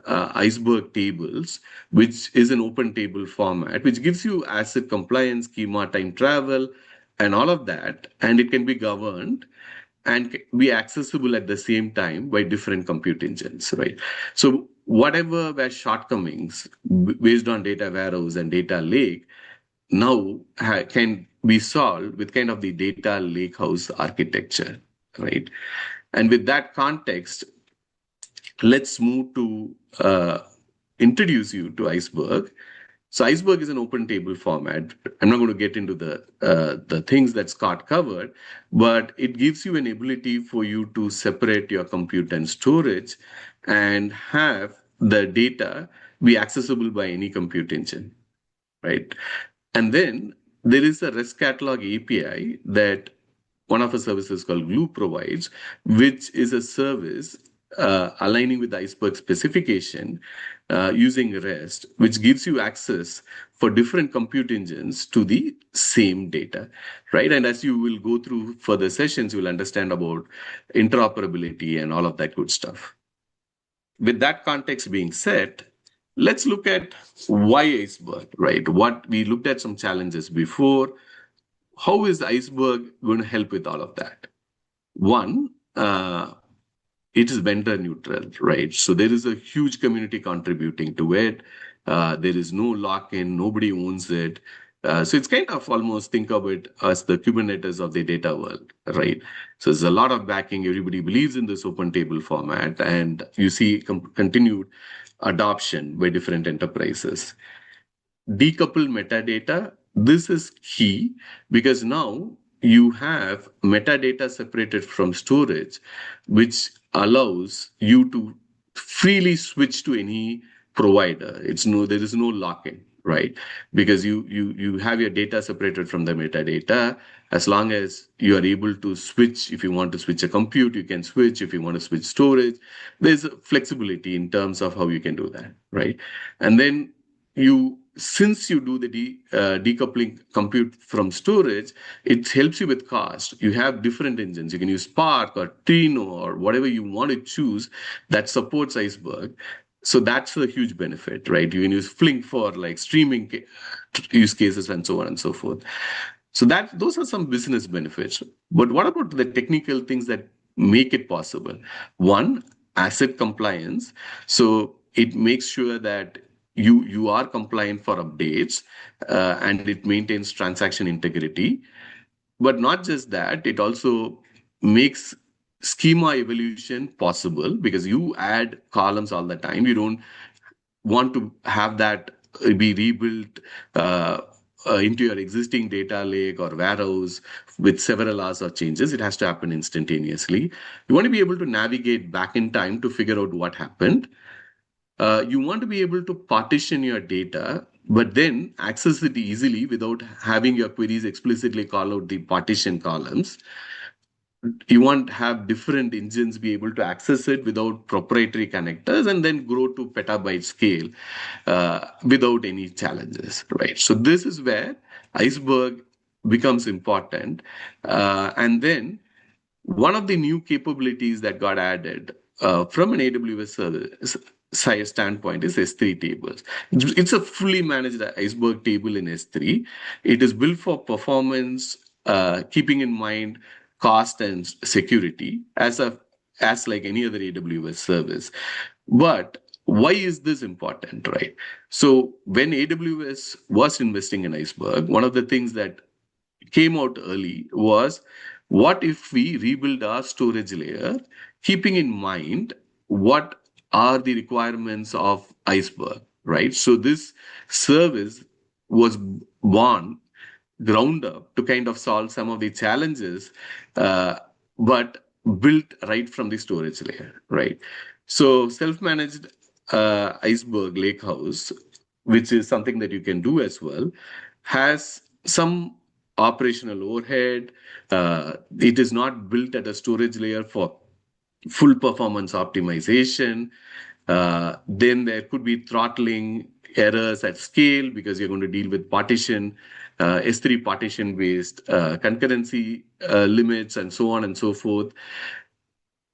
Iceberg tables, which is an open table format, which gives you asset compliance, schema, time travel, and all of that, and it can be governed and be accessible at the same time by different compute engines, right? So whatever were shortcomings based on data warehouse and data lake now can be solved with kind of the data lakehouse architecture, right? And with that context, let's move to introduce you to Iceberg. So Iceberg is an open table format. I'm not going to get into the things that Scott covered, but it gives you an ability for you to separate your compute and storage and have the data be accessible by any compute engine, right? And then there is a REST catalog API that one of the services called Glue provides, which is a service aligning with the Iceberg specification using REST, which gives you access for different compute engines to the same data, right? And as you will go through further sessions, you will understand about interoperability and all of that good stuff. With that context being set, let's look at why Iceberg, right? What we looked at some challenges before. How is Iceberg going to help with all of that? One, it is vendor neutral, right? So there is a huge community contributing to it. There is no lock-in, nobody owns it. So it's kind of almost think of it as the Kubernetes of the data world, right? So there's a lot of backing. Everybody believes in this open table format, and you see continued adoption by different enterprises. Decouple metadata. This is key because now you have metadata separated from storage, which allows you to freely switch to any provider. There is no lock-in, right? Because you have your data separated from the metadata. As long as you are able to switch, if you want to switch a compute, you can switch. If you want to switch storage, there's flexibility in terms of how you can do that, right? And then since you do the decoupling compute from storage, it helps you with cost. You have different engines. You can use Spark or Trino or whatever you want to choose that supports Iceberg. So that's a huge benefit, right? You can use Flink for like streaming use cases and so on and so forth. So those are some business benefits. But what about the technical things that make it possible? One, asset compliance. So it makes sure that you are compliant for updates, and it maintains transaction integrity. But not just that, it also makes schema evolution possible because you add columns all the time. You don't want to have that be rebuilt into your existing data lake or warehouse with several hours of changes. It has to happen instantaneously. You want to be able to navigate back in time to figure out what happened. You want to be able to partition your data, but then access it easily without having your queries explicitly call out the partition columns. You want to have different engines be able to access it without proprietary connectors and then grow to petabyte scale without any challenges, right? So this is where Iceberg becomes important. And then one of the new capabilities that got added from an AWS service size standpoint is S3 tables. It's a fully managed Iceberg table in S3. It is built for performance, keeping in mind cost and security as like any other AWS service. But why is this important, right? So when AWS was investing in Iceberg, one of the things that came out early was, what if we rebuild our storage layer, keeping in mind what are the requirements of Iceberg, right? So this service was born ground up to kind of solve some of the challenges, uh, but built right from the storage layer, right? So self-managed Iceberg Lakehouse, which is something that you can do as well, has some operational overhead. It is not built at a storage layer for full performance optimization. Then there could be throttling errors at scale because you're going to deal with partition, S3 partition based concurrency limits, and so on and so forth.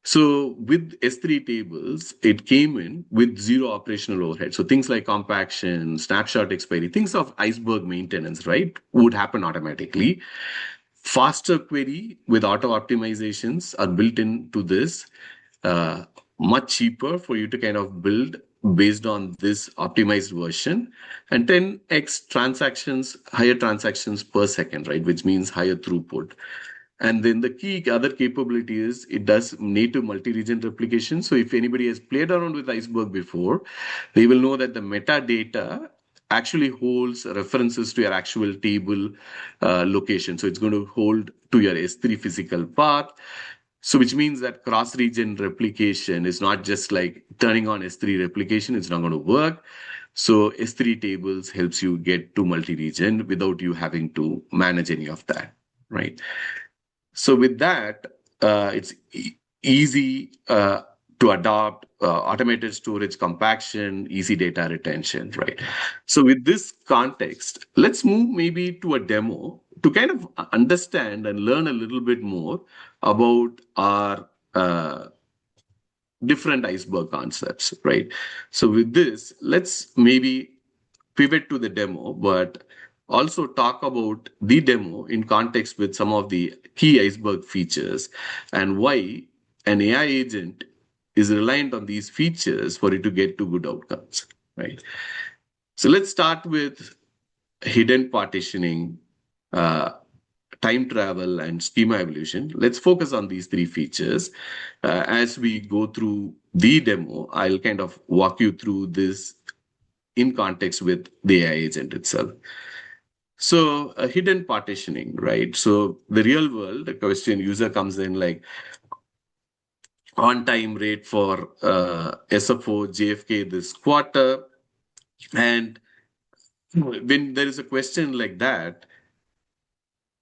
So with S3 tables, it came in with zero operational overhead. So things like compaction, snapshot expiry, things of Iceberg maintenance, right, would happen automatically. Faster query with auto optimizations are built into this, uh, much cheaper for you to kind of build based on this optimized version, and 10x transactions, higher transactions per second, right, which means higher throughput. And then the key other capability is it does native multi-region replication. So if anybody has played around with Iceberg before, they will know that the metadata actually holds references to your actual table location. So it's going to hold to your S3 physical path. So which means that cross-region replication is not just like turning on S3 replication, it's not going to work. So S3 tables helps you get to multi-region without you having to manage any of that, right? So with that, it's easy to adopt automated storage compaction, easy data retention, right? So with this context, let's move maybe to a demo to kind of understand and learn a little bit more about our different iceberg concepts, right? So with this, let's maybe pivot to the demo, but also talk about the demo in context with some of the key iceberg features and why an AI agent is reliant on these features for it to get to good outcomes, right? So let's start with hidden partitioning, uh, time travel, and schema evolution. Let's focus on these three features. As we go through the demo, I'll kind of walk you through this in context with the AI agent itself. So hidden partitioning, right? So the real world, the question user comes in like on time rate for SFO JFK this quarter. And when there is a question like that,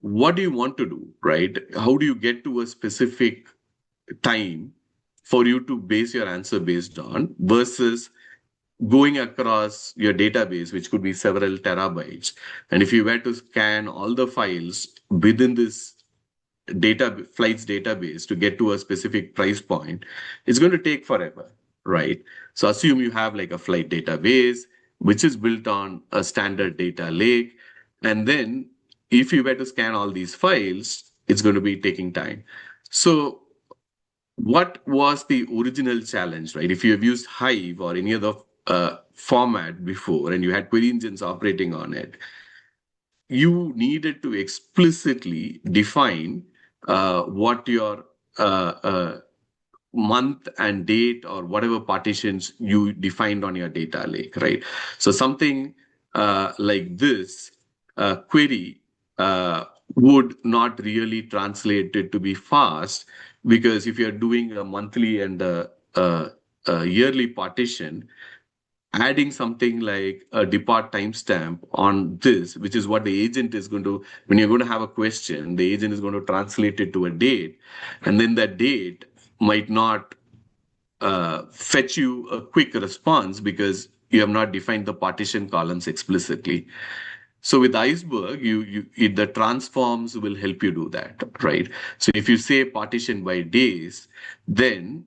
what do you want to do, right? How do you get to a specific time for you to base your answer based on versus going across your database, which could be several terabytes. And if you were to scan all the files within this data flights database to get to a specific price point, it's going to take forever, right? So assume you have like a flight database, which is built on a standard data lake. And then if you were to scan all these files, it's going to be taking time. So what was the original challenge, right? If you have used Hive or any other format before and you had query engines operating on it, you needed to explicitly define what your month and date or whatever partitions you defined on your data lake, right? So something like this query would not really translate it to be fast because if you're doing a monthly and a yearly partition, adding something like a depart timestamp on this, which is what the agent is going to, when you're going to have a question, the agent is going to translate it to a date. And then that date might not fetch you a quick response because you have not defined the partition columns explicitly. So with Iceberg, the transforms will help you do that, right? So if you say partition by days, then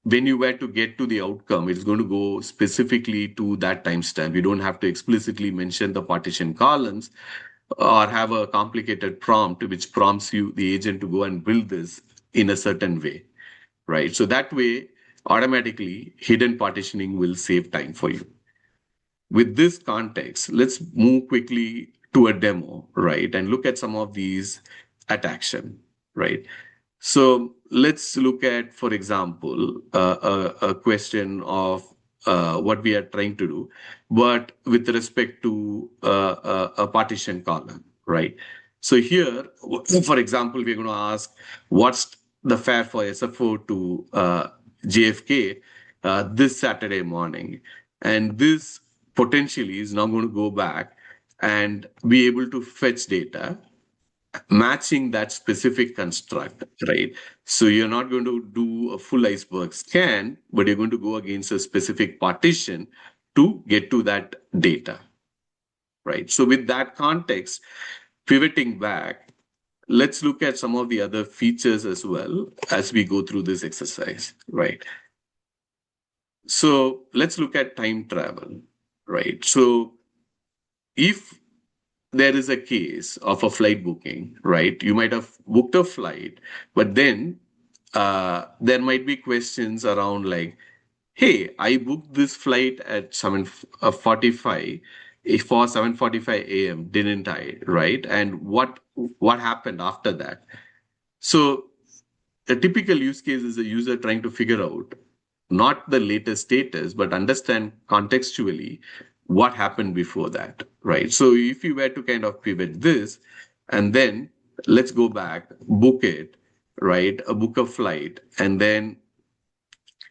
when you were to get to the outcome, it's going to go specifically to that timestamp. You don't have to explicitly mention the partition columns or have a complicated prompt which prompts you, the agent, to go and build this in a certain way, right? So that way, automatically, hidden partitioning will save time for you. With this context, let's move quickly to a demo, right? And look at some of these at action, right? So let's look at, for example, a question of what we are trying to do, but with respect to a partition column, right? So here, for example, we're going to ask what's the fare for SFO to JFK this Saturday morning. And this potentially is now going to go back and be able to fetch data matching that specific construct, right? So you're not going to do a full iceberg scan, but you're going to go against a specific partition to get to that data, right? So with that context, pivoting back, let's look at some of the other features as well as we go through this exercise, right? So let's look at time travel, right? So if there is a case of a flight booking, right? You might have booked a flight, but then there might be questions around like, hey, I booked this flight at 7:45 for 7:45 a.m., didn't I? Right? And what happened after that? So a typical use case is a user trying to figure out not the latest status, but understand contextually what happened before that, right? So if you were to kind of pivot this, and then let's go back, book it, right? Book a flight, and then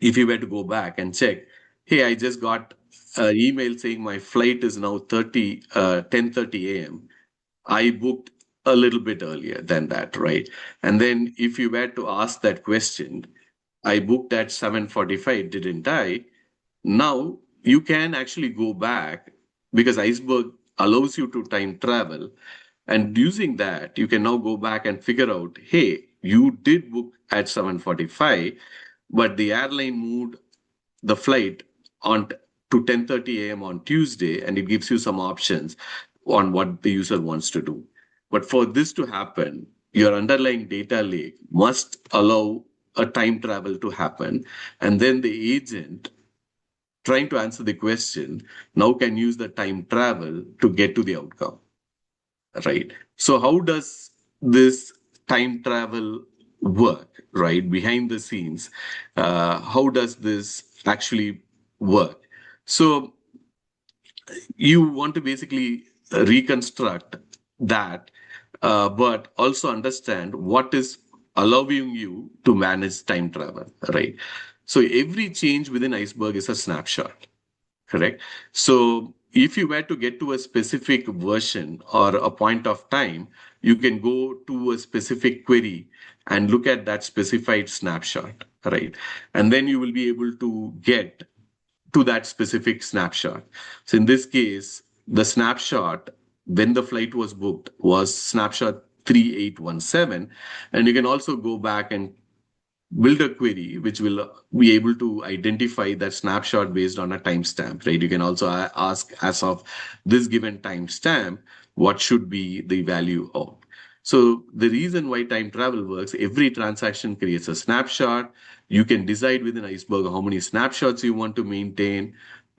if you were to go back and check, hey, I just got an email saying my flight is now 10:30 a.m. I booked a little bit earlier than that, right? And then if you were to ask that question, I booked at 7:45, didn't I? Now you can actually go back because Iceberg allows you to time travel. And using that, you can now go back and figure out, hey, you did book at 7:45, but the airline moved the flight on to 10:30 a.m. on Tuesday, and it gives you some options on what the user wants to do. But for this to happen, your underlying data lake must allow a time travel to happen, and then the agent trying to answer the question now can use the time travel to get to the outcome, right? So how does this time travel work, right? Behind the scenes, how does this actually work? So you want to basically reconstruct that, but also understand what is allowing you to manage time travel, right? So every change within Iceberg is a snapshot. Correct. So if you were to get to a specific version or a point of time, you can go to a specific query and look at that specified snapshot, right? And then you will be able to get to that specific snapshot. So in this case, the snapshot when the flight was booked was snapshot 3817. And you can also go back and build a query which will be able to identify that snapshot based on a timestamp, right? You can also ask, as of this given timestamp, what should be the value of. So the reason why time travel works, every transaction creates a snapshot. You can decide within Iceberg how many snapshots you want to maintain.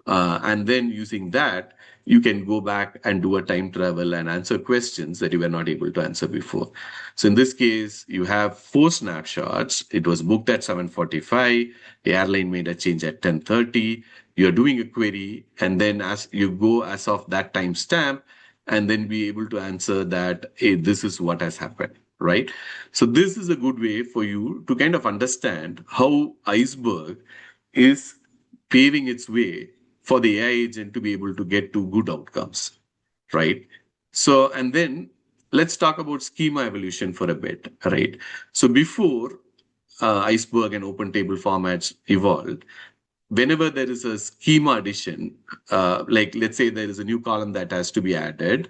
And then using that, you can go back and do a time travel and answer questions that you were not able to answer before. So in this case, you have 4 snapshots. It was booked at 7:45. The airline made a change at 10:30. You're doing a query, and then as you go as of that timestamp, and then be able to answer that, hey, this is what has happened, right? So this is a good way for you to kind of understand how Iceberg is paving its way for the AI agent to be able to get to good outcomes, right? So, and then let's talk about schema evolution for a bit, right? So before Iceberg and open table formats evolved, whenever there is a schema addition, like let's say there is a new column that has to be added,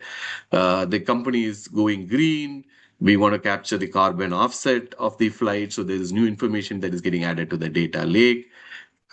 the company is going green. We want to capture the carbon offset of the flight. So there is new information that is getting added to the data lake.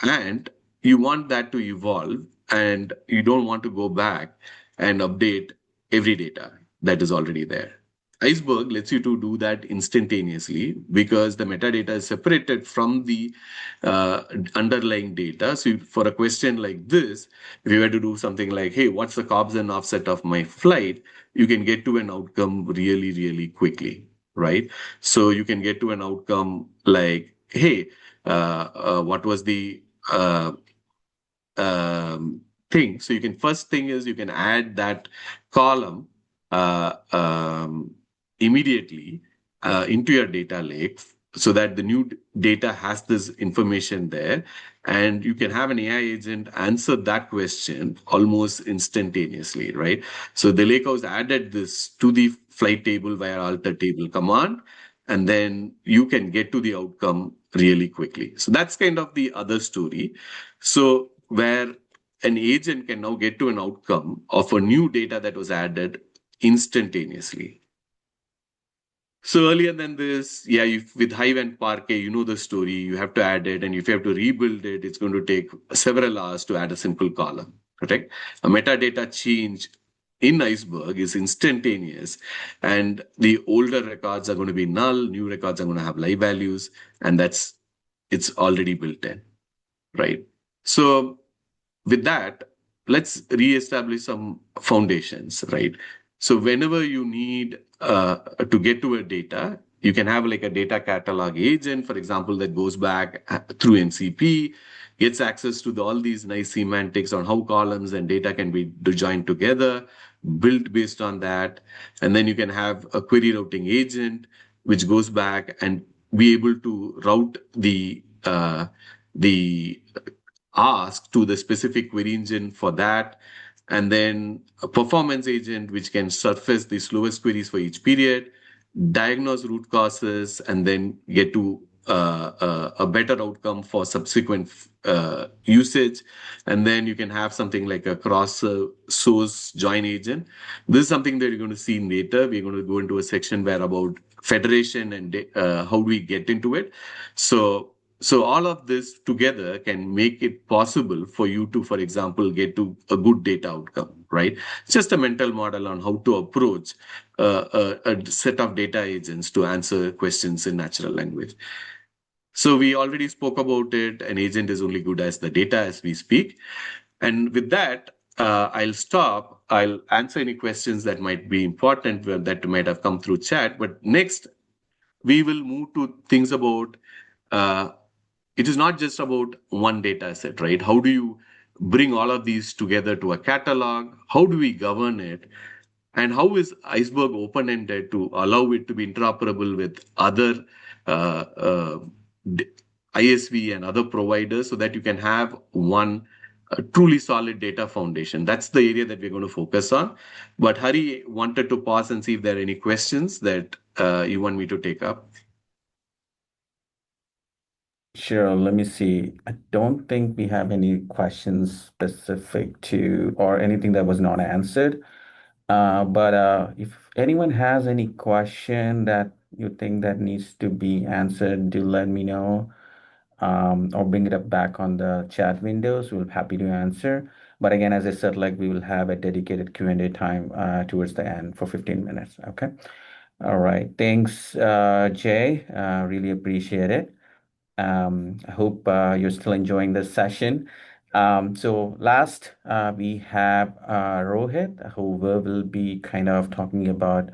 And you want that to evolve, and you don't want to go back and update every data that is already there. Iceberg lets you to do that instantaneously because the metadata is separated from the underlying data. So for a question like this, if you were to do something like, hey, what's the carbon offset of my flight? You can get to an outcome really, really quickly, right? So you can get to an outcome like, hey, what was the uh, thing. So you can, first thing is you can add that column immediately into your data lake so that the new data has this information there, and you can have an AI agent answer that question almost instantaneously, right? So the Lakehouse added this to the flight table via alter table command, and then you can get to the outcome really quickly. So that's kind of the other story. So where an agent can now get to an outcome of a new data that was added instantaneously. So earlier than this, yeah, with Hive and Parquet, you know the story. You have to add it, and if you have to rebuild it, it's going to take several hours to add a simple column. Correct? A metadata change in Iceberg is instantaneous, and the older records are going to be null. New records are going to have live values, and it's already built in, right? So with that, let's reestablish some foundations, right? So whenever you need to get to a data, you can have like a data catalog agent, for example, that goes back through MCP, gets access to all these nice semantics on how columns and data can be joined together, built based on that. And then you can have a query routing agent, which goes back and be able to route the ask to the specific query engine for that. And then a performance agent, which can surface the slowest queries for each period, diagnose root causes, and then get to a better outcome for subsequent usage. And then you can have something like a cross source join agent. This is something that you're going to see later. We're going to go into a section where about federation and how do we get into it. So all of this together can make it possible for you to, for example, get to a good data outcome, right? It's just a mental model on how to approach a set of data agents to answer questions in natural language. So we already spoke about it. An agent is only good as the data as we speak. And with that, I'll stop. I'll answer any questions that might be important that might have come through chat. But next, we will move to things about it is not just about one data set, right? How do you bring all of these together to a catalog? How do we govern it? And how is Iceberg open-ended to allow it to be interoperable with other uh, uh, ISV and other providers so that you can have one truly solid data foundation? That's the area that we're going to focus on. But Hari wanted to pause and see if there are any questions that you want me to take up. Sure, let me see. I don't think we have any questions specific to or anything that was not answered. But if anyone has any question that you think that needs to be answered, do let me know. Or bring it up back on the chat windows. We'll be happy to answer. But again, as I said, like we will have a dedicated Q&A time towards the end for 15 minutes. Okay. All right. Thanks, Jay. Really appreciate it. I hope you're still enjoying this session. So last, we have Rohit, who will be kind of talking about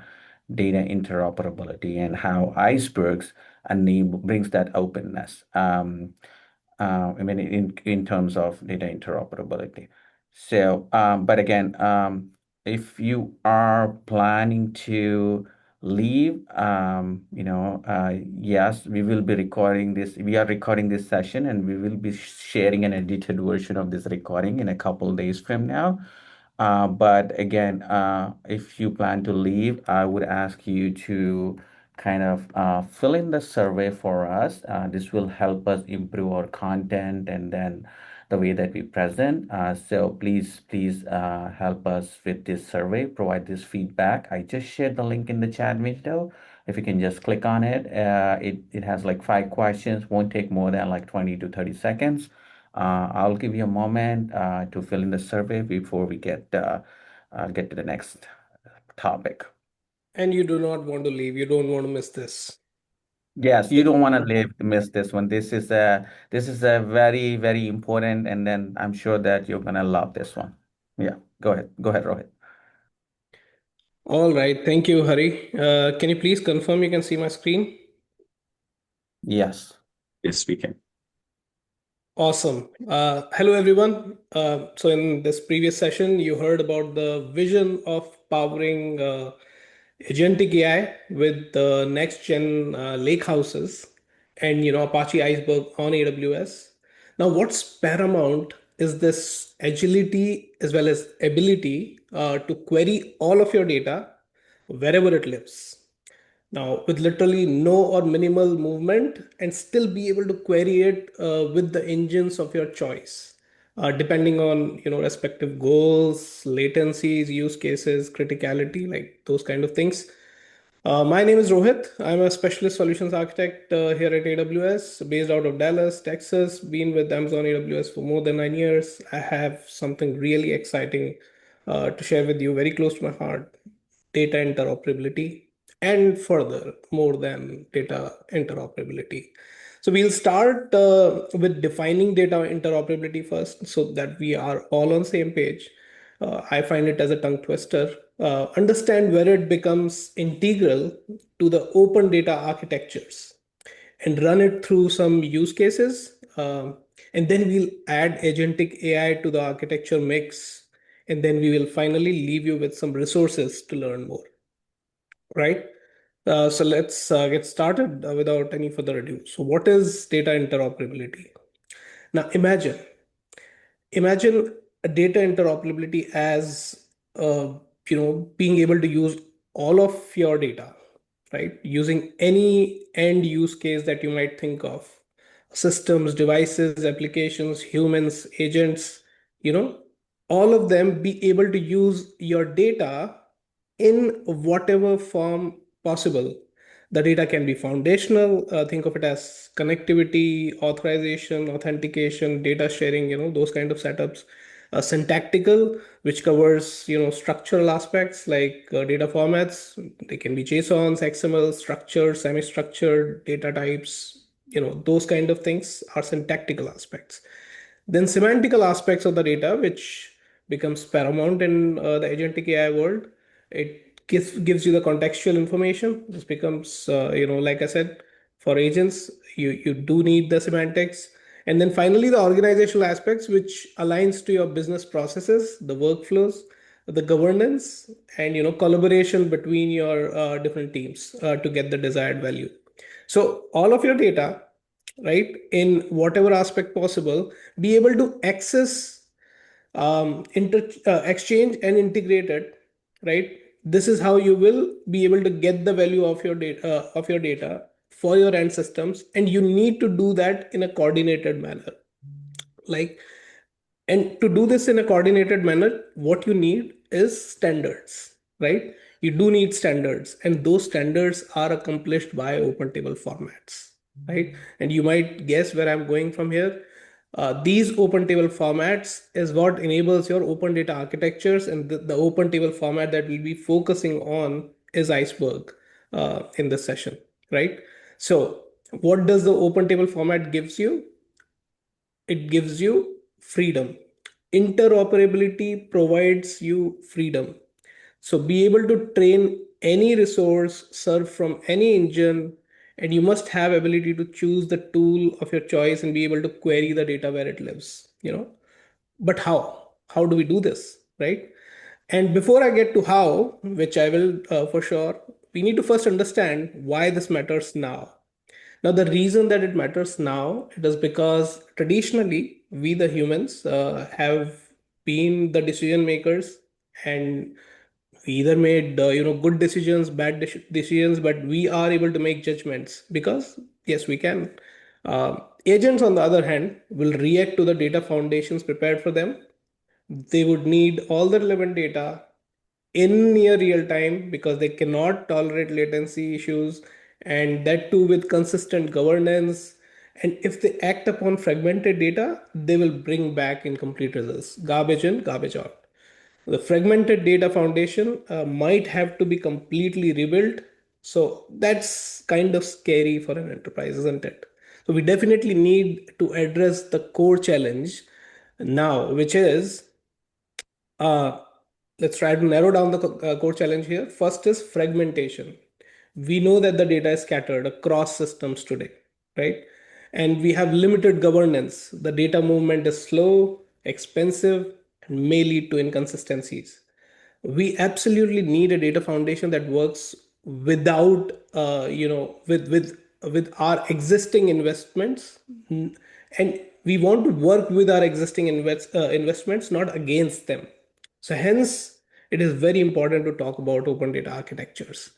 data interoperability and how icebergs enable brings that openness. I mean, in terms of data interoperability. So, but again, if you are planning to leave, yes, we will be recording this. We are recording this session, and we will be sharing an edited version of this recording in a couple days from now. But again, if you plan to leave, I would ask you to kind of fill in the survey for us. This will help us improve our content and then the way that we present. So please help us with this survey, provide this feedback. I just shared the link in the chat window. If you can just click on it, it has like 5 questions, won't take more than like 20 to 30 seconds. I'll give you a moment to fill in the survey before we get to the next topic. And you do not want to leave. You don't want to miss this. Yes, you don't want to miss this one. This is a very, very important, and then I'm sure that you're gonna love this one. Yeah, go ahead. Go ahead, Rohit. All right. Thank you, Hari. Can you please confirm you can see my screen? Yes. Yes, we can. Awesome. Hello, everyone. So in this previous session, you heard about the vision of powering Agentic AI with the next gen Lakehouses and Apache Iceberg on AWS. Now, what's paramount is this agility as well as ability to query all of your data wherever it lives. Now, with literally no or minimal movement, and still be able to query it with the engines of your choice, depending on respective goals, latencies, use cases, criticality, like those kind of things. My name is Rohit. I'm a specialist solutions architect here at AWS, based out of Dallas, Texas. Been with Amazon AWS for more than 9 years. I have something really exciting to share with you, very close to my heart: data interoperability, and further, more than data interoperability. So we'll start with defining data interoperability first, so that we are all on same page. I find it as a tongue twister. understand where it becomes integral to the open data architectures and run it through some use cases. And then we'll add agentic AI to the architecture mix. And then we will finally leave you with some resources to learn more, right? So let's get started without any further ado. So what is data interoperability? Now imagine a data interoperability as being able to use all of your data, right, using any end use case that you might think of: systems, devices, applications, humans, agents, you know all of them be able to use your data in whatever form possible. The data can be foundational. Think of it as connectivity, authorization, authentication, data sharing, those kind of setups. Syntactical, which covers, structural aspects like data formats. They can be JSONs, XML, structured, semi-structured, data types, those kind of things are syntactical aspects. Then semantical aspects of the data, which becomes paramount in the agentic AI world. It gives you the contextual information. This becomes, like I said, for agents, you do need the semantics. And then finally, the organizational aspects, which aligns to your business processes, the workflows, the governance, and collaboration between your different teams to get the desired value. So all of your data, right, in whatever aspect possible, be able to access, exchange and integrate it, right? This is how you will be able to get the value of your data for your end systems, and you need to do that in a coordinated manner. Like, and to do this in a coordinated manner, what you need is standards, right? You do need standards, and those standards are accomplished by open table formats, right? And you might guess where I'm going from here. These open table formats is what enables your open data architectures, and the open table format that we'll be focusing on is Iceberg in this session, right? So, what does the open table format gives you? It gives you freedom. Interoperability provides you freedom. So be able to train any resource served from any engine, and you must have ability to choose the tool of your choice and be able to query the data where it lives. But how do we do this, right? And before I get to how, which I will for sure, we need to first understand why this matters now. Now, the reason that it matters now, it is because traditionally we, the humans, have been the decision makers, and we either made good decisions, bad decisions, but we are able to make judgments because yes, we can. Agents, on the other hand, will react to the data foundations prepared for them. They would need all the relevant data in near real time because they cannot tolerate latency issues, and that too with consistent governance. And if they act upon fragmented data, they will bring back incomplete results, garbage in, garbage out. The fragmented data foundation might have to be completely rebuilt. So that's kind of scary for an enterprise, isn't it? So we definitely need to address the core challenge now, which is, uh, let's try to narrow down the core challenge here. First is fragmentation. We know that the data is scattered across systems today, right? And we have limited governance. The data movement is slow, expensive, and may lead to inconsistencies. We absolutely need a data foundation that works without with our existing investments. And we want to work with our existing investments, not against them. So hence it is very important to talk about open data architectures.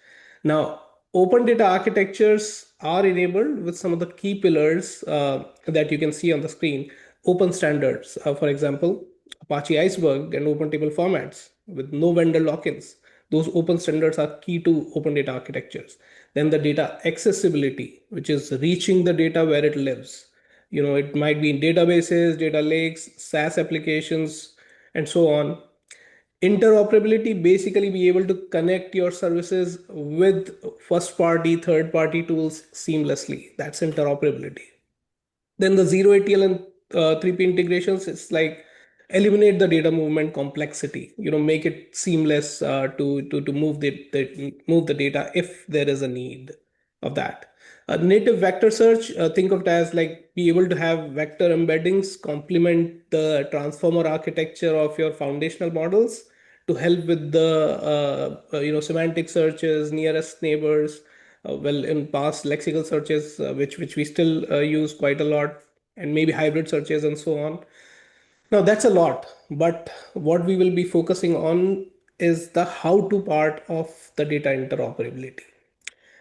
Now, open data architectures are enabled with some of the key pillars that you can see on the screen. Open standards, for example, Apache Iceberg and open table formats with no vendor lock-ins. Those open standards are key to open data architectures. Then the data accessibility, which is reaching the data where it lives. It might be in databases, data lakes, SaaS applications, and so on. Interoperability, basically be able to connect your services with first party, third party tools seamlessly. That's interoperability. Then the zero ATL and 3P integrations, it's like eliminate the data movement complexity, make it seamless to move move the data if there is a need of that. Native vector search, think of it as like be able to have vector embeddings complement the transformer architecture of your foundational models to help with the semantic searches, nearest neighbors, well, in past lexical searches, which we still use quite a lot, and maybe hybrid searches and so on. Now that's a lot, but what we will be focusing on is the how-to part of the data interoperability.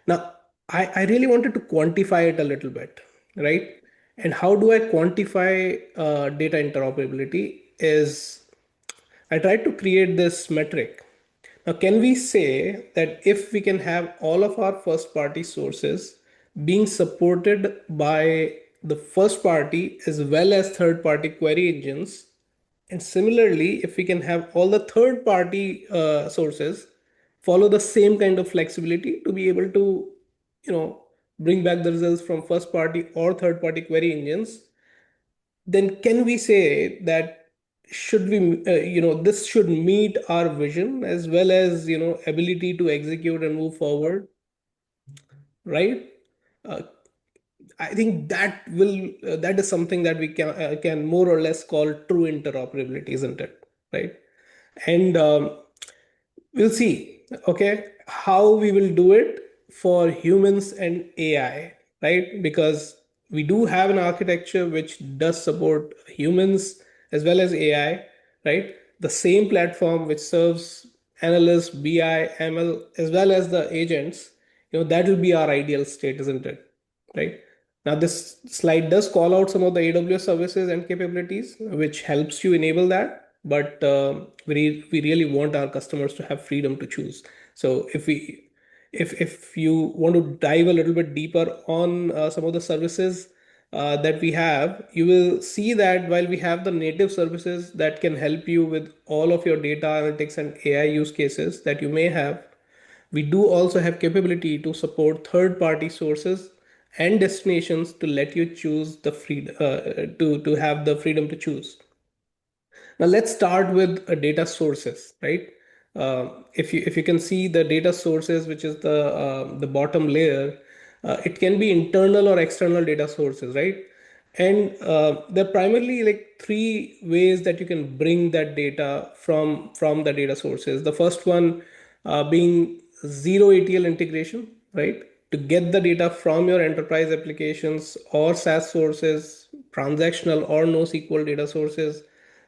Now, I really wanted to quantify it a little bit, right? And how do I quantify data interoperability is I tried to create this metric. Now, can we say that if we can have all of our first party sources being supported by the first party as well as third party query engines, and similarly, if we can have all the third party sources follow the same kind of flexibility to be able to, you know, bring back the results from first party or third party query engines, then can we say that should we, this should meet our vision as well as, ability to execute and move forward, right? Uh, I think that is something that we can more or less call true interoperability, isn't it? Right? And we'll see, okay, how we will do it for humans and AI, right? Because we do have an architecture which does support humans as well as AI, right? The same platform which serves analysts, BI, ML, as well as the agents, that will be our ideal state, isn't it? Right? Now, this slide does call out some of the AWS services and capabilities, which helps you enable that. But we really want our customers to have freedom to choose. So if you want to dive a little bit deeper on some of the services that we have, you will see that while we have the native services that can help you with all of your data analytics and AI use cases that you may have, we do also have capability to support third-party sources and destinations to let you choose the freedom to have the freedom to choose. Now let's start with data sources, right? If you can see the data sources, which is the bottom layer, it can be internal or external data sources, right? And there are primarily like three ways that you can bring that data from the data sources. The first one being zero ATL integration, right? To get the data from your enterprise applications or SaaS sources, transactional or NoSQL data sources,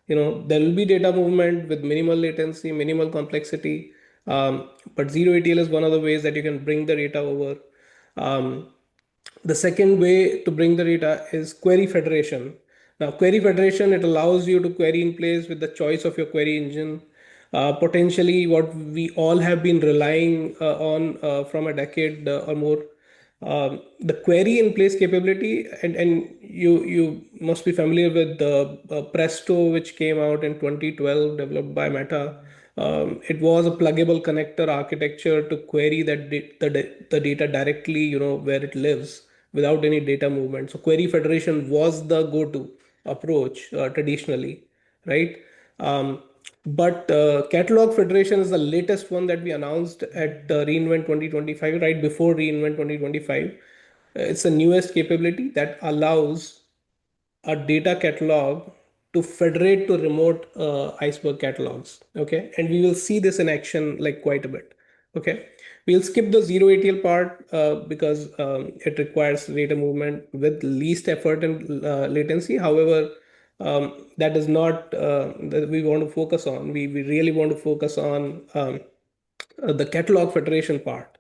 there will be data movement with minimal latency, minimal complexity. But zero ATL is one of the ways that you can bring the data over. Um, the second way to bring the data is query federation. Now, query federation, it allows you to query in place with the choice of your query engine. Potentially, what we all have been relying on from a decade or more. The query in place capability, and you must be familiar with the Presto, which came out in 2012, developed by Meta. It was a pluggable connector architecture to query the data directly, where it lives without any data movement. So query federation was the go-to approach traditionally, right? But catalog federation is the latest one that we announced at reInvent 2025, right before reInvent 2025. It's the newest capability that allows a data catalog to federate to remote Iceberg catalogs. Okay, and we will see this in action like quite a bit. Okay, we'll skip the zero ATL part because it requires data movement with least effort and latency. However, that is not that we want to focus on. We really want to focus on the catalog federation part,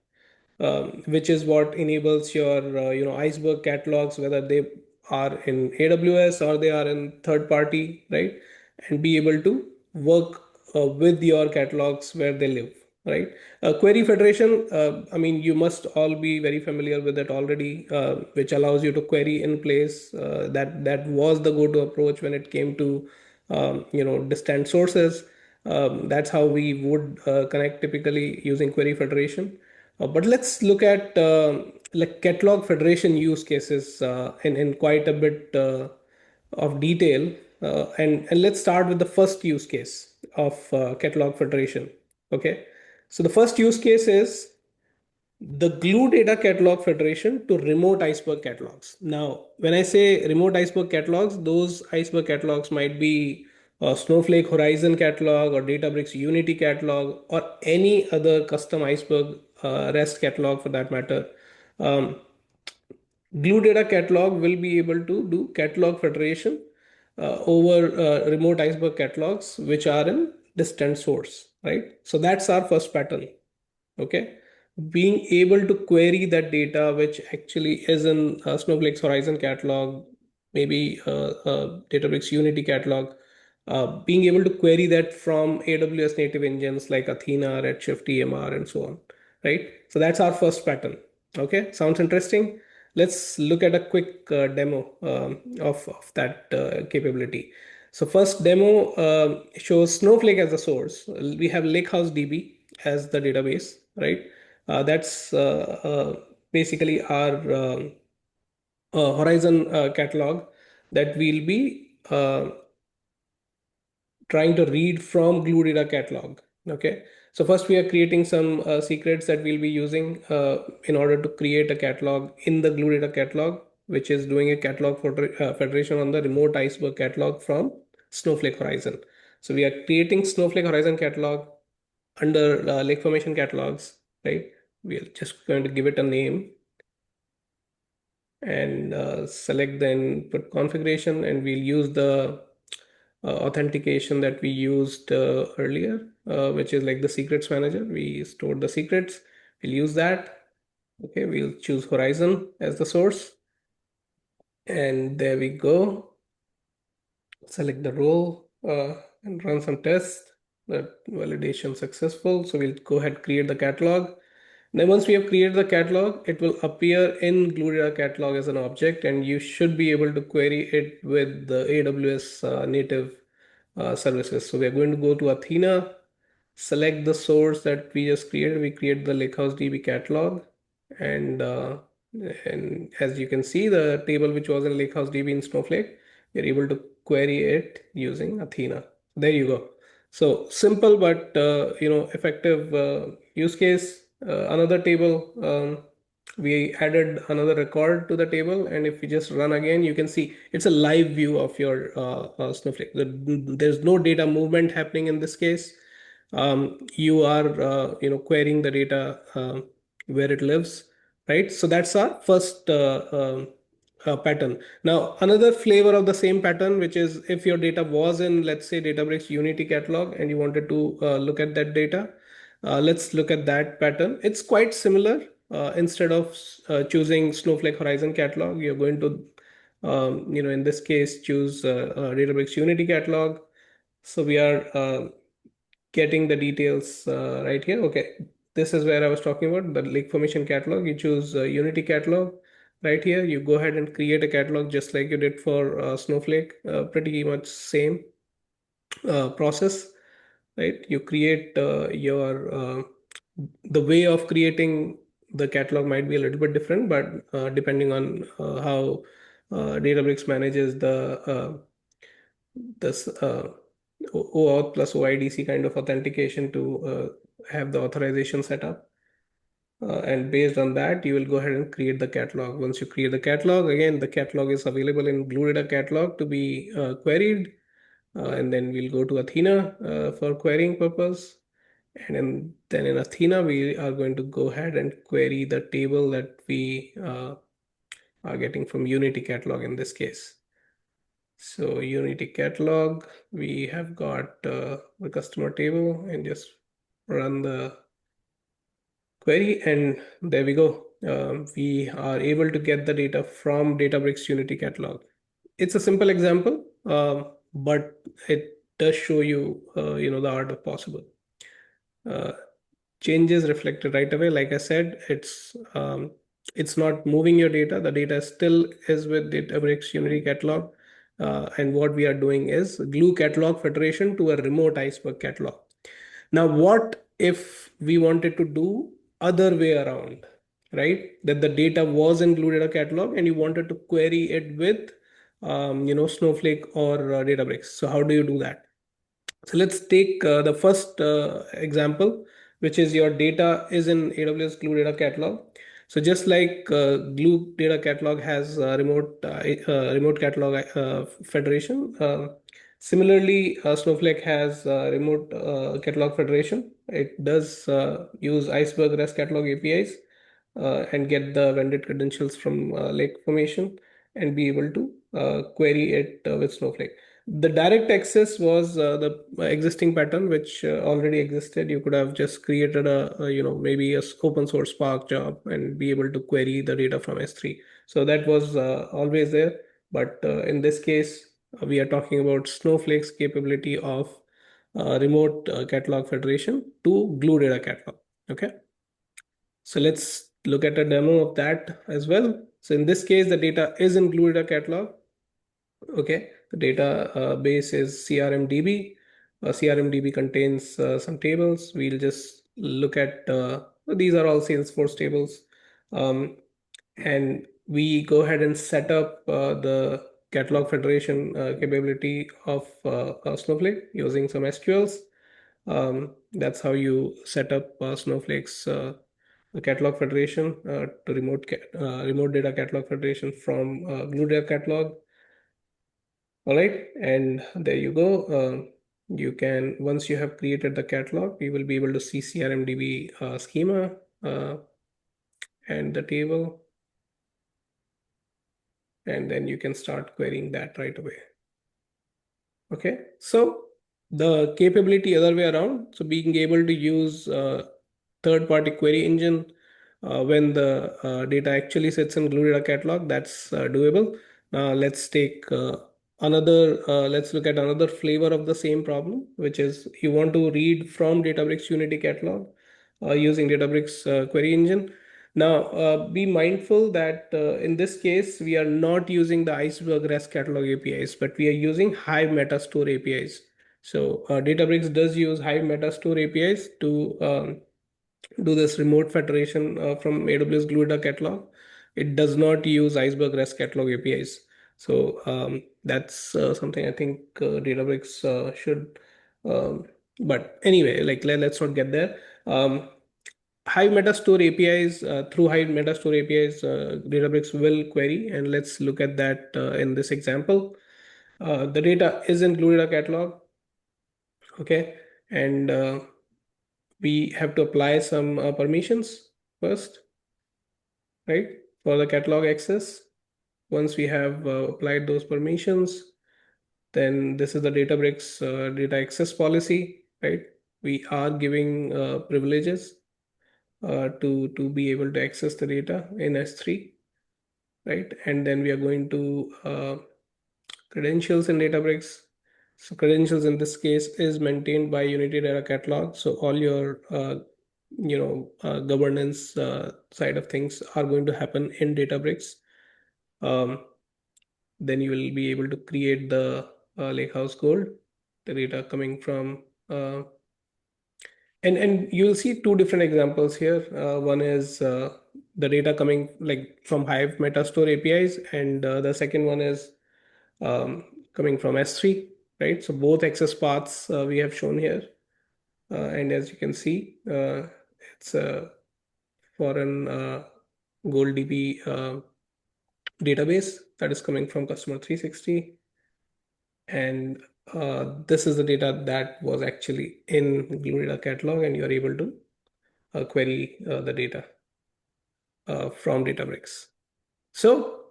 which is what enables your Iceberg catalogs, whether they are in AWS or they are in third party, right? And be able to work with your catalogs where they live, right? Query federation, I mean, you must all be very familiar with it already, which allows you to query in place. That was the go-to approach when it came to distant sources. That's how we would connect typically using query federation. But let's look at like catalog federation use cases in quite a bit of detail. And let's start with the first use case of catalog federation. Okay. So the first use case is the glue data catalog federation to remote iceberg catalogs. Now, when I say remote iceberg catalogs, those iceberg catalogs might be Snowflake Horizon catalog or Databricks Unity catalog or any other custom iceberg REST catalog for that matter. Um, Glue data catalog will be able to do catalog federation over remote iceberg catalogs, which are in distant source, right? So that's our first pattern. Okay, being able to query that data which actually is in Snowflake's Horizon catalog, maybe Databricks Unity catalog, being able to query that from AWS native engines like Athena, Redshift, EMR, and so on, right? So that's our first pattern. Okay, sounds interesting. Let's look at a quick demo of that capability. So first demo shows Snowflake as a source. We have Lakehouse DB as the database, right? That's basically our Horizon catalog that we'll be trying to read from glue data catalog. Okay, so first we are creating some secrets that we'll be using in order to create a catalog in the glue data catalog, which is doing a catalog federation on the remote iceberg catalog from Snowflake Horizon. So we are creating Snowflake Horizon catalog under lake formation catalogs, right? We are just going to give it a name and select the input configuration, and we'll use the authentication that we used earlier, which is like the secrets manager. We stored the secrets. We'll use that. Okay, we'll choose Horizon as the source. And there we go. Select the role and run some tests. The validation successful. So we'll go ahead, create the catalog. Then once we have created the catalog, it will appear in Glue Data Catalog as an object, and you should be able to query it with the AWS native services. So we are going to go to Athena, select the source that we just created. We create the Lakehouse DB catalog, and as you can see, the table which was in Lakehouse DB in Snowflake, you're able to query it using Athena. There you go. So simple but effective use case. Another table, we added another record to the table, and if you just run again, you can see it's a live view of your Snowflake. There's no data movement happening in this case. You are querying the data where it lives, right? So that's our first pattern. Now, another flavor of the same pattern, which is if your data was in, let's say, Databricks Unity catalog and you wanted to look at that data, let's look at that pattern. It's quite similar. Instead of choosing Snowflake Horizon catalog, you're going to, in this case, choose Databricks Unity catalog. So we are getting the details right here. Okay, this is where I was talking about the lake formation catalog. You choose Unity catalog. Right here, you go ahead and create a catalog just like you did for Snowflake. Pretty much same process, right? You create the way of creating the catalog might be a little bit different, but depending on how Databricks manages this OAuth plus OIDC kind of authentication to have the authorization set up. And based on that, you will go ahead and create the catalog. Once you create the catalog, again, the catalog is available in Glue Data Catalog to be queried. And then we'll go to Athena for querying purpose. And then in Athena, we are going to go ahead and query the table that we are getting from Unity Catalog in this case. So Unity Catalog, we have got the customer table, and just run the query, and there we go. We are able to get the data from Databricks Unity Catalog. It's a simple example, but it does show you, the art of possible. Changes reflected right away. Like I said, it's not moving your data. The data still is with Databricks Unity Catalog. And what we are doing is glue catalog federation to a remote iceberg catalog. Now, what if we wanted to do other way around, right? That the data was in glue data catalog and you wanted to query it with Snowflake or Databricks. So how do you do that? So let's take the first example, which is your data is in AWS Glue Data Catalog. So just like Glue Data Catalog has remote catalog federation, similarly Snowflake has remote catalog federation. It does use Iceberg REST catalog APIs and get the vendor credentials from Lake Formation and be able to query it with Snowflake. The direct access was the existing pattern which already existed. You could have just created maybe a open source Spark job and be able to query the data from S3. So that was always there. But in this case, we are talking about Snowflake's capability of remote catalog federation to Glue Data Catalog. Okay. So let's look at a demo of that as well. So in this case, the data is in Glue Data Catalog. Okay, the data base is CRMDB. CRMDB contains some tables. We'll just look at these are all Salesforce tables. And we go ahead and set up the catalog federation capability of Snowflake using some SQLs. That's how you set up Snowflake's catalog federation to remote data catalog federation from Glue Data Catalog. All right, and there you go. You can, once you have created the catalog, you will be able to see CRMDB schema and the table, and then you can start querying that right away. Okay, so the capability other way around. So being able to use third-party query engine when the data actually sits in Glue Data Catalog, that's doable. Now let's take let's look at another flavor of the same problem, which is you want to read from Databricks Unity Catalog using Databricks query engine. Now, be mindful that in this case, we are not using the Iceberg REST catalog APIs, but we are using Hive Metastore APIs. So Databricks does use Hive Metastore APIs to do this remote federation from AWS Glue Data Catalog. It does not use Iceberg REST catalog APIs. So that's something I think Databricks should. But anyway, like let's not get there. Hive Metastore APIs, through Hive Metastore APIs, Databricks will query, and let's look at that in this example. The data is in Glue Data Catalog, okay, and we have to apply some permissions first, right, for the catalog access. Once we have applied those permissions, then this is the Databricks data access policy, right? We are giving privileges to be able to access the data in S3, right? And then we are going to credentials in Databricks. So credentials in this case is maintained by Unity Data Catalog. So all your governance side of things are going to happen in Databricks. Then you will be able to create the Lakehouse Gold, the data coming from and you'll see two different examples here. One is the data coming like from Hive Metastore APIs, and the second one is coming from S3, right? So both access paths we have shown here. And as you can see, it's for an GoldDB database that is coming from Customer 360. And this is the data that was actually in Glue Data Catalog, and you are able to query the data from Databricks. So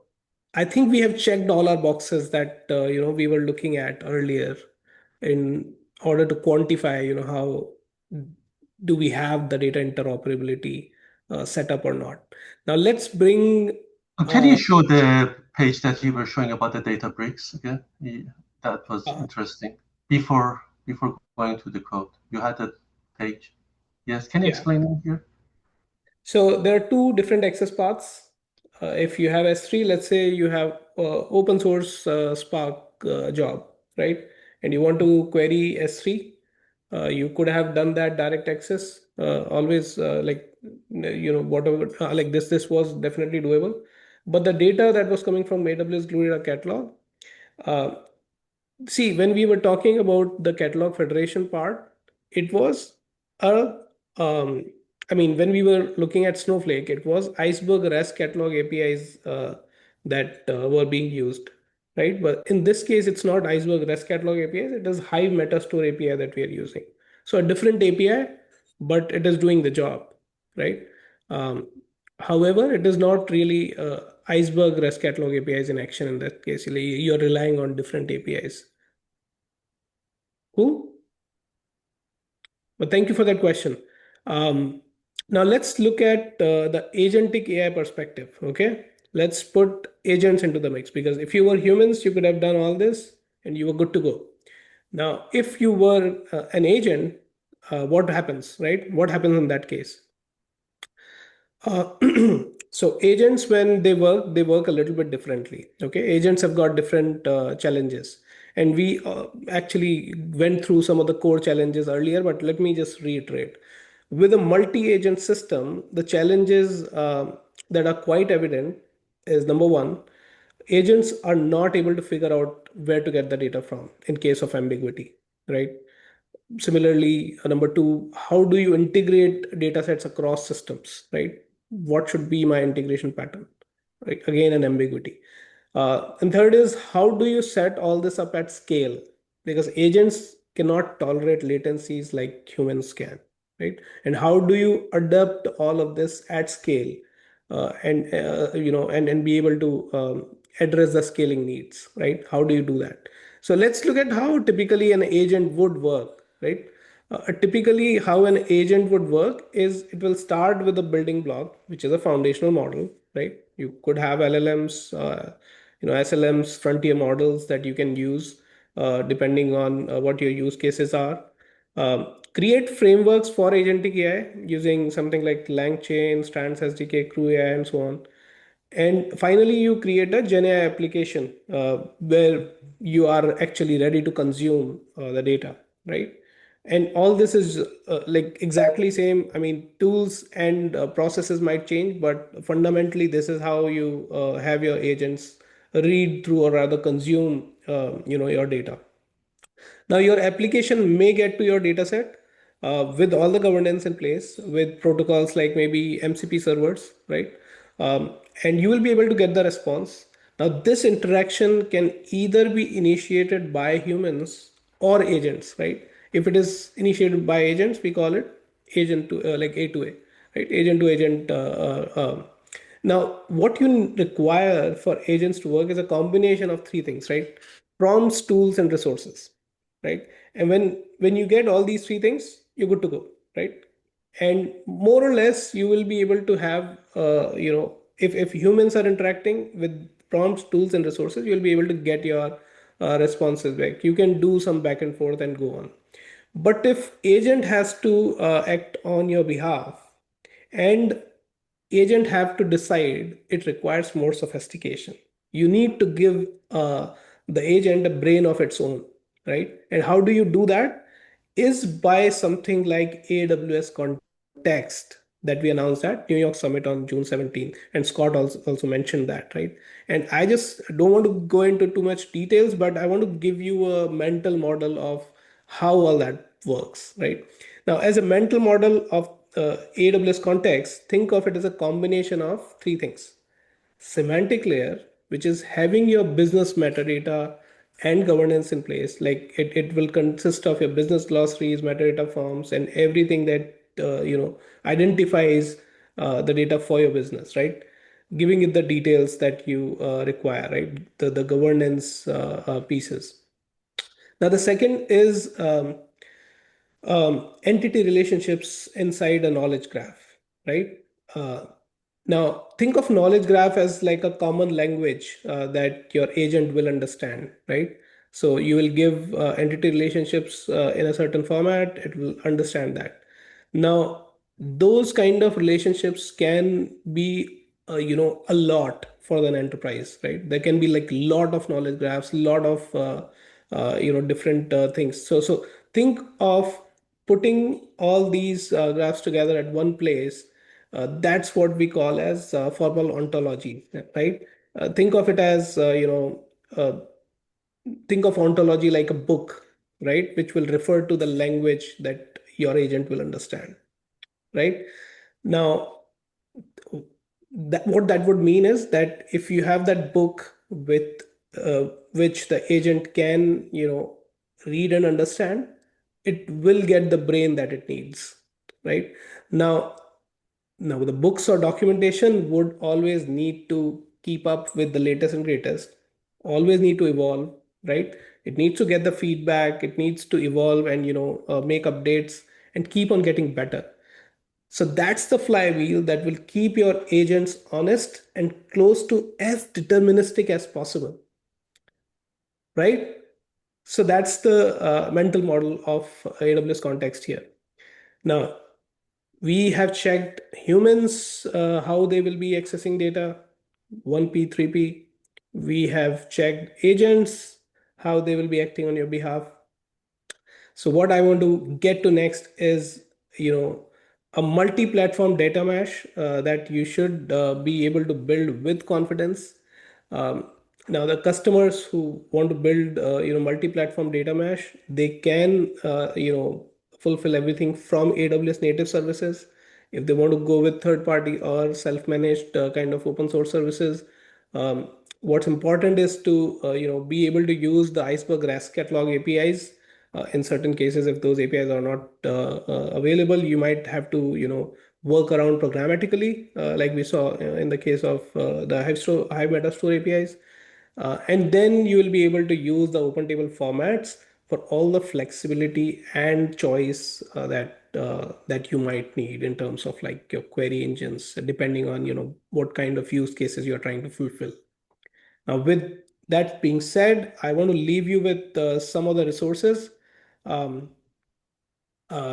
I think we have checked all our boxes that we were looking at earlier in order to quantify how do we have the data interoperability set up or not. Now let's bring Can you show the page that you were showing about the Databricks again? That was interesting. Before going to the code, you had that page. Yes, can you explain it here? So there are two different access paths. If you have S3, let's say you have open source Spark job, right? And you want to query S3, you could have done that direct access. Always whatever like this was definitely doable. But the data that was coming from AWS Glue Data Catalog, Uh, See, when we were talking about the catalog federation part, it was a, um, I mean, when we were looking at Snowflake, it was Iceberg REST catalog APIs that were being used, right? But in this case, it's not Iceberg REST catalog APIs, it is Hive Metastore API that we are using. So a different API, but it is doing the job, right? Um, However, it is not really Iceberg REST catalog APIs in action in that case. You're relying on different APIs. Cool. Well, thank you for that question. Um, Now let's look at the agentic AI perspective. Okay, let's put agents into the mix because if you were humans, you could have done all this and you were good to go. Now, if you were an agent, what happens, right? What happens in that case? Uh, so agents, when they work a little bit differently. Okay, agents have got different challenges, and we actually went through some of the core challenges earlier. But let me just reiterate: with a multi-agent system, the challenges that are quite evident is number one, agents are not able to figure out where to get the data from in case of ambiguity, right? Similarly, number two, how do you integrate data sets across systems, right? What should be my integration pattern? Right? Again, an ambiguity. And third is, how do you set all this up at scale? Because agents cannot tolerate latencies like humans can, right? And how do you adapt all of this at scale, and be able to address the scaling needs, right? How do you do that? So let's look at how typically an agent would work, right? Typically, how an agent would work is it will start with a building block, which is a foundational model, right? You could have LLMs, SLMs, frontier models that you can use depending on what your use cases are. Create frameworks for agentic AI using something like LangChain, Strands SDK, Crew AI, and so on. And finally, you create a Gen AI application where you are actually ready to consume the data, right? And all this is like exactly same. I mean, tools and processes might change, but fundamentally, this is how you have your agents read through or rather consume, your data. Now, your application may get to your dataset with all the governance in place, with protocols like maybe MCP servers, right? And you will be able to get the response. Now, this interaction can either be initiated by humans or agents, right? If it is initiated by agents, we call it agent to like A2A, right? Agent to agent. Now, what you require for agents to work is a combination of three things, right? Prompts, tools, and resources, right? And when you get all these three things, you're good to go, right? And more or less, you will be able to have, if humans are interacting with prompts, tools, and resources, you'll be able to get your responses back. You can do some back and forth and go on. But if agent has to act on your behalf, and agent have to decide, it requires more sophistication. You need to give the agent a brain of its own, right? And how do you do that is by something like AWS context that we announced at New York Summit on June 17th. And Scott also mentioned that, right? And I just don't want to go into too much details, but I want to give you a mental model of how all that works, right? Now, as a mental model of AWS context, think of it as a combination of three things: semantic layer, which is having your business metadata and governance in place. Like it will consist of your business glossaries, metadata forms, and everything that identifies the data for your business, right? Giving it the details that you require, right? The governance pieces. Now, the second is entity relationships inside a knowledge graph, right? Uh, Now, think of knowledge graph as like a common language that your agent will understand, right? So you will give entity relationships in a certain format, it will understand that. Now, those kind of relationships can be, a lot for an enterprise, right? There can be like lot of knowledge graphs, lot of, different things. So think of putting all these graphs together at one place. That's what we call as formal ontology, right? Think of it as, uh, think of ontology like a book, right? Which will refer to the language that your agent will understand, right? Now, what that would mean is that if you have that book with which the agent can, read and understand, it will get the brain that it needs, right? Now, now, the books or documentation would always need to keep up with the latest and greatest, always need to evolve, right? It needs to get the feedback, it needs to evolve and, make updates and keep on getting better. So that's the flywheel that will keep your agents honest and close to as deterministic as possible, right? So that's the mental model of AWS context here. Now, we have checked humans, how they will be accessing data, 1P, 3P. We have checked agents, how they will be acting on your behalf. So what I want to get to next is, a multi-platform data mesh that you should be able to build with confidence. Um, Now, the customers who want to build, multi-platform data mesh, they can, fulfill everything from AWS native services. If they want to go with third-party or self-managed kind of open source services, um, what's important is to, be able to use the Iceberg REST catalog APIs. In certain cases, if those APIs are not available, you might have to, work around programmatically, like we saw in the case of the Hive Metastore APIs. And then you will be able to use the open table formats for all the flexibility and choice that you might need in terms of like your query engines, depending on what kind of use cases you are trying to fulfill. Now, with that being said, I want to leave you with some of the resources. Um,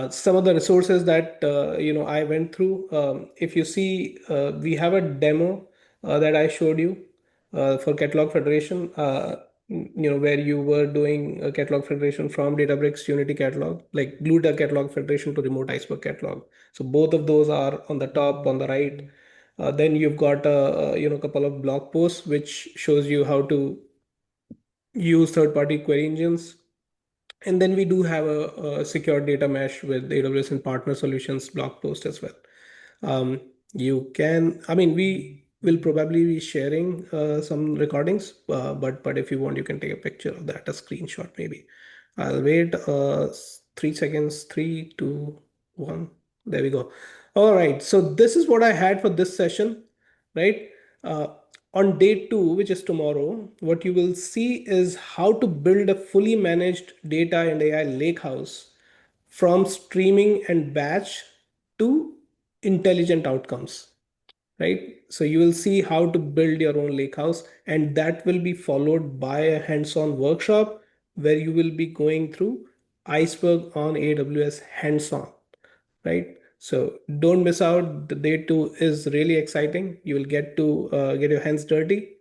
some of the resources that I went through. If you see, we have a demo that I showed you for Catalog Federation. Where you were doing a catalog federation from Databricks Unity catalog, like glue the catalog federation to remote Iceberg catalog. So both of those are on the top on the right. Then you've got a couple of blog posts which shows you how to use third-party query engines. And then we do have a secure data mesh with AWS and partner solutions blog post as well. You can, I mean, we will probably be sharing some recordings, but if you want, you can take a picture of that, a screenshot maybe. I'll wait 3 seconds, 3, 2, 1. There we go. All right. So this is what I had for this session, right? Uh, on day two, which is tomorrow, what you will see is how to build a fully managed data and AI lakehouse from streaming and batch to intelligent outcomes, right? So you will see how to build your own lakehouse, and that will be followed by a hands-on workshop where you will be going through Iceberg on AWS hands-on, right? So don't miss out. The day two is really exciting. You will get to get your hands dirty.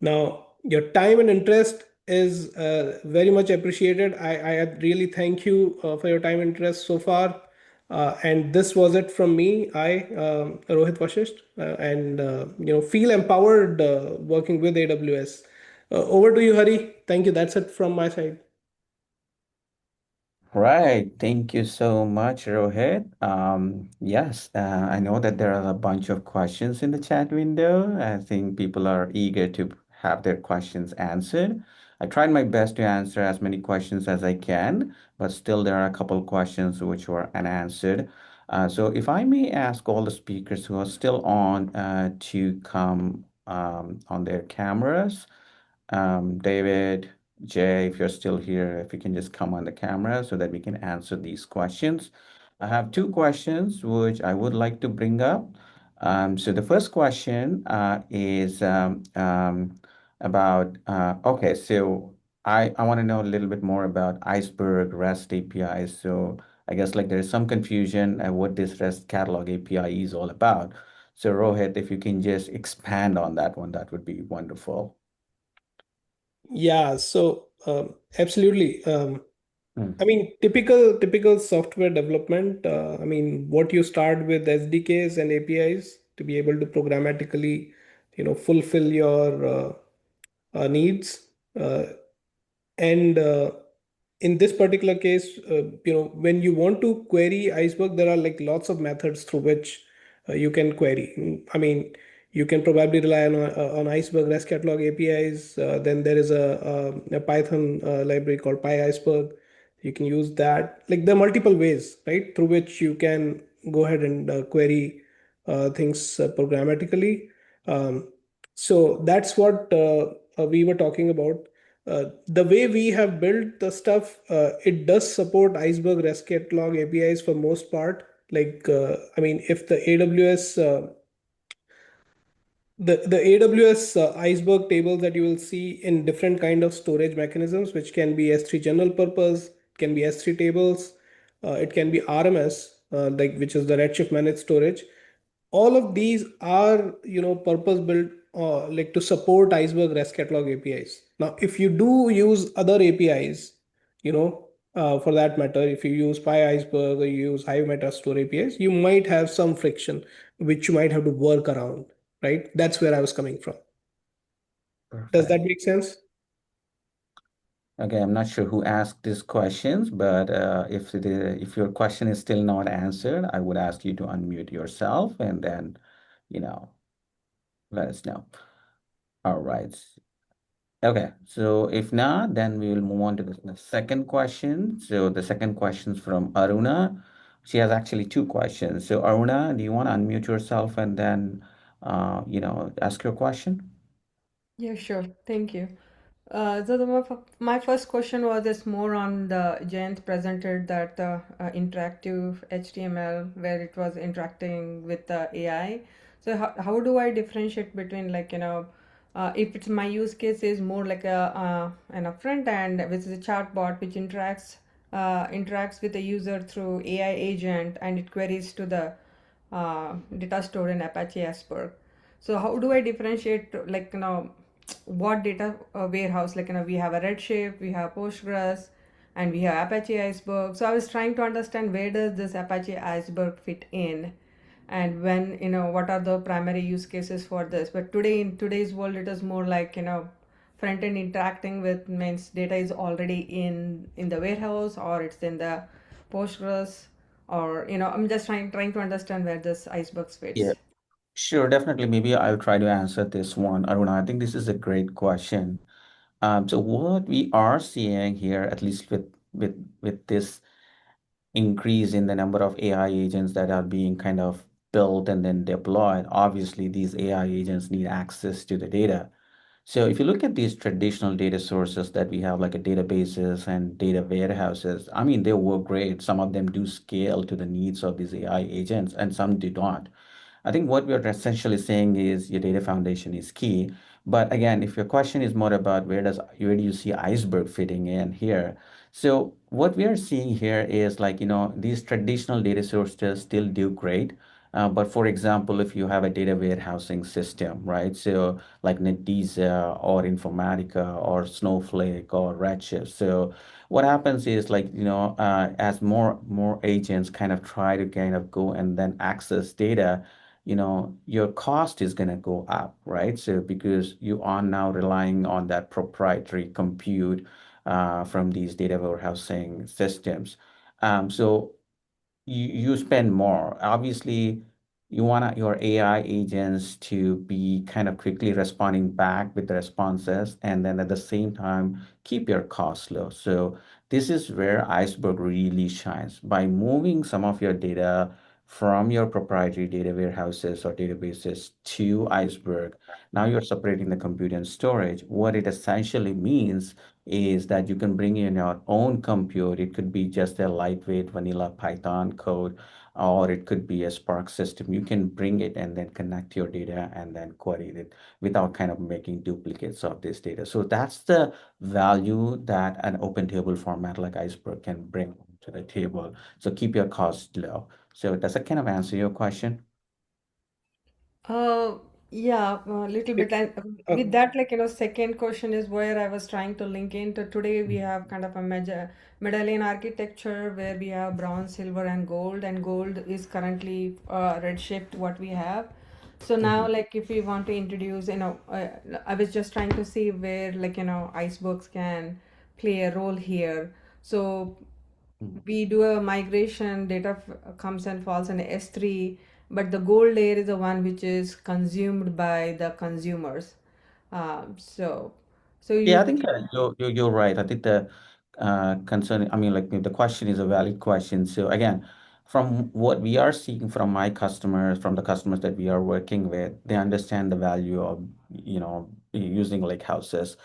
Now, your time and interest is very much appreciated. I really thank you for your time and interest so far. And this was it from me. Rohit Vashisht, and feel empowered working with AWS. Over to you, Hari. Thank you. That's it from my side. Right. Thank you so much, Rohit. Yes, I know that there are a bunch of questions in the chat window. I think people are eager to have their questions answered. I tried my best to answer as many questions as I can, but still there are a couple questions which were unanswered. So if I may ask all the speakers who are still on to come on their cameras. David, Jay, if you're still here, if you can just come on the camera so that we can answer these questions. I have two questions which I would like to bring up. So the first question is about, okay, so I want to know a little bit more about Iceberg REST APIs. So I guess like there is some confusion what this REST catalog API is all about. So Rohit, if you can just expand on that one, that would be wonderful. Yeah, so absolutely. Hmm. I mean, typical software development. I mean, what you start with SDKs and APIs to be able to programmatically, fulfill your needs. Uh, And in this particular case, when you want to query Iceberg, there are like lots of methods through which you can query. I mean, you can probably rely on Iceberg REST catalog APIs. Then there is a Python library called PyIceberg. You can use that. Like there are multiple ways, right, through which you can go ahead and query things programmatically. Um, so that's what we were talking about. The way we have built the stuff, it does support Iceberg REST catalog APIs for most part. Like, I mean, if the AWS the AWS Iceberg tables that you will see in different kind of storage mechanisms, which can be S3 general purpose, can be S3 tables, it can be RMS, like which is the Redshift managed storage. All of these are purpose built like to support Iceberg REST catalog APIs. Now if you do use other APIs, for that matter, if you use PyIceberg or you use Hive Metastore APIs, you might have some friction which you might have to work around, right? That's where I was coming from. Does that Perfect. make sense? Okay, I'm not sure who asked these questions, but if your question is still not answered, I would ask you to unmute yourself and then, you know, let us know. All right. Okay, so if not, then we will move on to the second question. So the second question is from Aruna. She has actually two questions. So Aruna, do you want to unmute yourself and then, ask your question? Yeah, sure. Thank you. My first question was just more on the Jayant presented that interactive HTML where it was interacting with the AI. So how do I differentiate between if it's my use case is more like a front end which is a chatbot which interacts with the user through AI agent and it queries to the data stored in Apache Iceberg. So how do I differentiate what data warehouse we have a Redshift, we have Postgres, and we have Apache Iceberg. So I was trying to understand where does this Apache Iceberg fit in, and when what are the primary use cases for this. But today in today's world, it is more like front end interacting with means data is already in the warehouse or it's in the Postgres or I'm just trying to understand where this iceberg Yeah, fits. sure, definitely. Maybe I'll try to answer this one, Aruna. I think this is a great question. So what we are seeing here, at least with this increase in the number of AI agents that are being kind of built and then deployed, obviously these AI agents need access to the data. So if you look at these traditional data sources that we have, like a databases and data warehouses, I mean, they work great. Some of them do scale to the needs of these AI agents, and some do not. I think what we're essentially saying is your data foundation is key. But again, if your question is more about where do you see Iceberg fitting in here? So what we are seeing here is like, these traditional data sources still do great. But for example, if you have a data warehousing system, right? So like Netezza or Informatica or Snowflake or Redshift. So what happens is like, as more agents kind of try to kind of go and then access data, your cost is going to go up, right? So because you are now relying on that proprietary compute from these data warehousing systems. So you spend more. Obviously, you want your AI agents to be kind of quickly responding back with the responses, and then at the same time, keep your costs low. So this is where Iceberg really shines by moving some of your data from your proprietary data warehouses or databases to Iceberg. Now you're separating the compute and storage. What it essentially means is that you can bring in your own compute. It could be just a lightweight vanilla Python code, or it could be a Spark system. You can bring it and then connect your data and then query it without kind of making duplicates of this data. So that's the value that an open table format like Iceberg can bring to the table. So keep your costs low. So does that kind of answer your question? Uh, yeah, a little bit. And with Okay. that, second question is where I was trying to link into. Today we have kind of a medallion architecture where we have bronze, silver, and gold is currently redshift what we have. So now, Mhm. if we want to introduce, I was just trying to see where, icebergs can play a role here. So we do a migration, data comes and falls in S3, but the gold layer is the one which is consumed by the consumers. So, so Yeah, I you, think you're right. I think the concern, I mean, like the question is a valid question. So again, from what we are seeing from my customers, from the customers that we are working with, they understand the value of, using lake houses,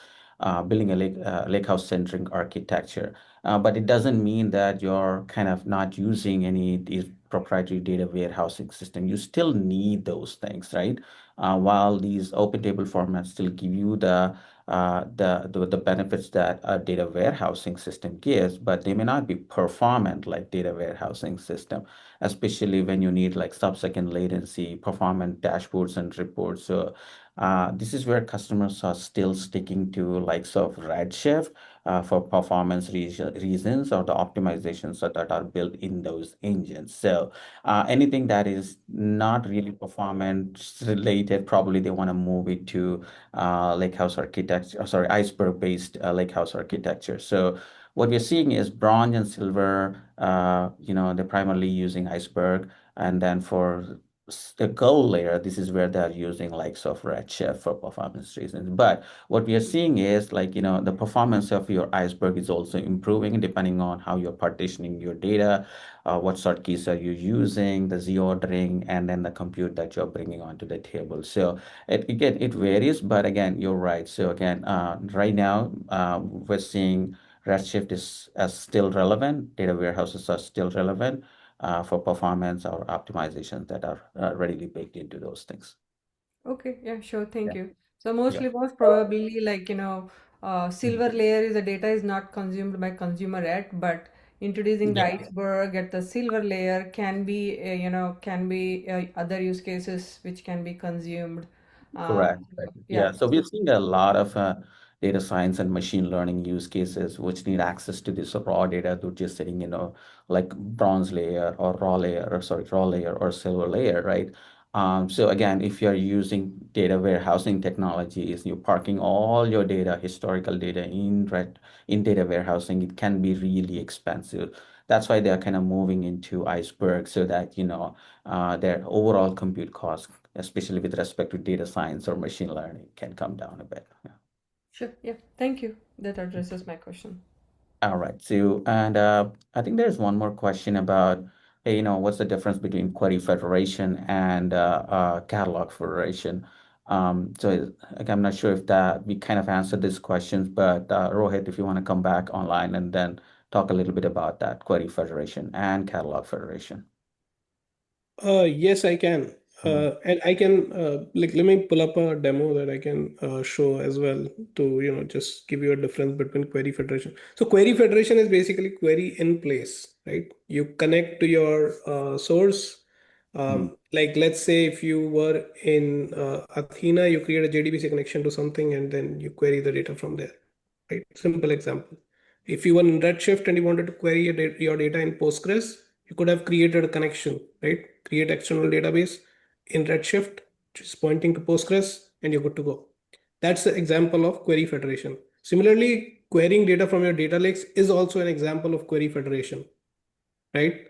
building a lake house centric architecture. But it doesn't mean that you're kind of not using any these proprietary data warehousing system. You still need those things, right? While these open table formats still give you the benefits that a data warehousing system gives, but they may not be performant like data warehousing system, especially when you need like sub-second latency, performant dashboards and reports. So this is where customers are still sticking to likes of Redshift for performance reasons or the optimizations that are built in those engines. So anything that is not really performance related, probably they want to move it to lakehouse architecture, sorry, iceberg-based lakehouse architecture. So what we're seeing is bronze and silver, they're primarily using iceberg. And then for the gold layer, this is where they're using likes of Redshift for performance reasons. But what we are seeing is like, the performance of your iceberg is also improving depending on how you're partitioning your data, what sort keys are you using, the Z ordering, and then the compute that you're bringing onto the table. So it varies, but again, you're right. So again, right now, we're seeing Redshift is still relevant. Data warehouses are still relevant for performance or optimizations that are readily baked into those things. okay, yeah, sure, thank Yeah. you. So Yeah. most probably like, Mhm. silver layer is the data is not consumed by consumer yet, but introducing the Yeah. iceberg at the silver layer can be, can be other use cases which can be consumed. Correct. Yeah. Yeah. So we're seeing a lot of data science and machine learning use cases which need access to this raw data to just sitting, like bronze layer or raw layer, or sorry, raw layer or silver layer, right? So again, if you're using data warehousing technologies, you're parking all your data, historical data in data warehousing, it can be really expensive. That's why they're kind of moving into Iceberg so that, their overall compute costs, especially with respect to data science or machine learning, can come down a bit. Yeah. Sure, yeah, thank you. That addresses my question. All right. So, and I think there's one more question about, hey, what's the difference between query federation and catalog federation? So like, I'm not sure if that we kind of answered these questions, but Rohit, if you want to come back online and then talk a little bit about that query federation and catalog federation. Yes, I can. Mhm. And I can like let me pull up a demo that I can show as well to just give you a difference between query federation. So query federation is basically query in place, right? You connect to your source. Mhm. Like let's say if you were in Athena, you create a JDBC connection to something and then you query the data from there, right? Simple example. If you were in Redshift and you wanted to query your data in Postgres, you could have created a connection, right? Create external database in Redshift, which is pointing to Postgres, and you're good to go. That's the example of query federation. Similarly, querying data from your data lakes is also an example of query federation, right?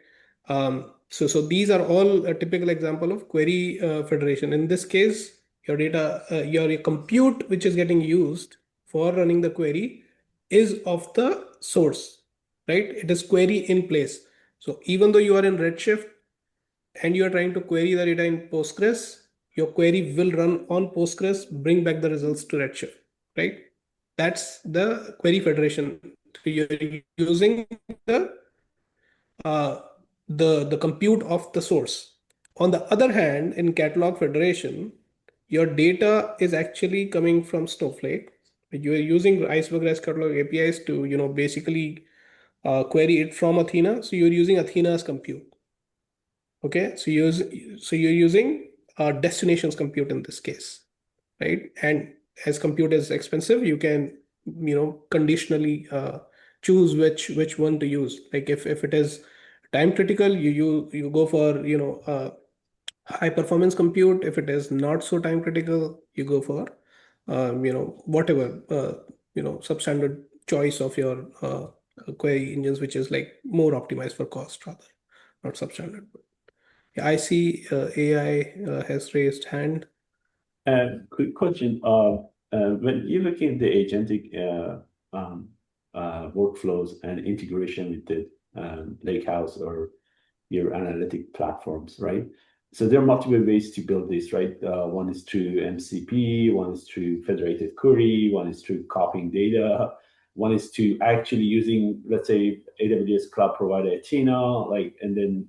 So these are all a typical example of query federation. In this case, your data, your compute, which is getting used for running the query, is of the source, right? It is query in place. So even though you are in Redshift and you are trying to query the data in Postgres, your query will run on Postgres, bring back the results to Redshift, right? That's the query federation. You're using the uh, the compute of the source. On the other hand, in catalog federation, your data is actually coming from Snowflake. You are using Iceberg REST catalog APIs to basically query it from Athena. So you're using Athena's compute. Okay, so you're using destinations compute in this case, right? And as compute is expensive, you can conditionally choose which one to use. Like if it is time critical, you go for high performance compute. If it is not so time critical, you go for whatever substandard choice of your query engines, which is like more optimized for cost rather, not substandard. Yeah, I see AI has raised hand. Quick question. When you look at the agentic workflows and integration with the Lakehouse or your analytic platforms, right? So there are multiple ways to build this, right? One is through MCP, one is through federated query, one is through copying data, one is to actually using, let's say, AWS cloud provider Athena, like, and then,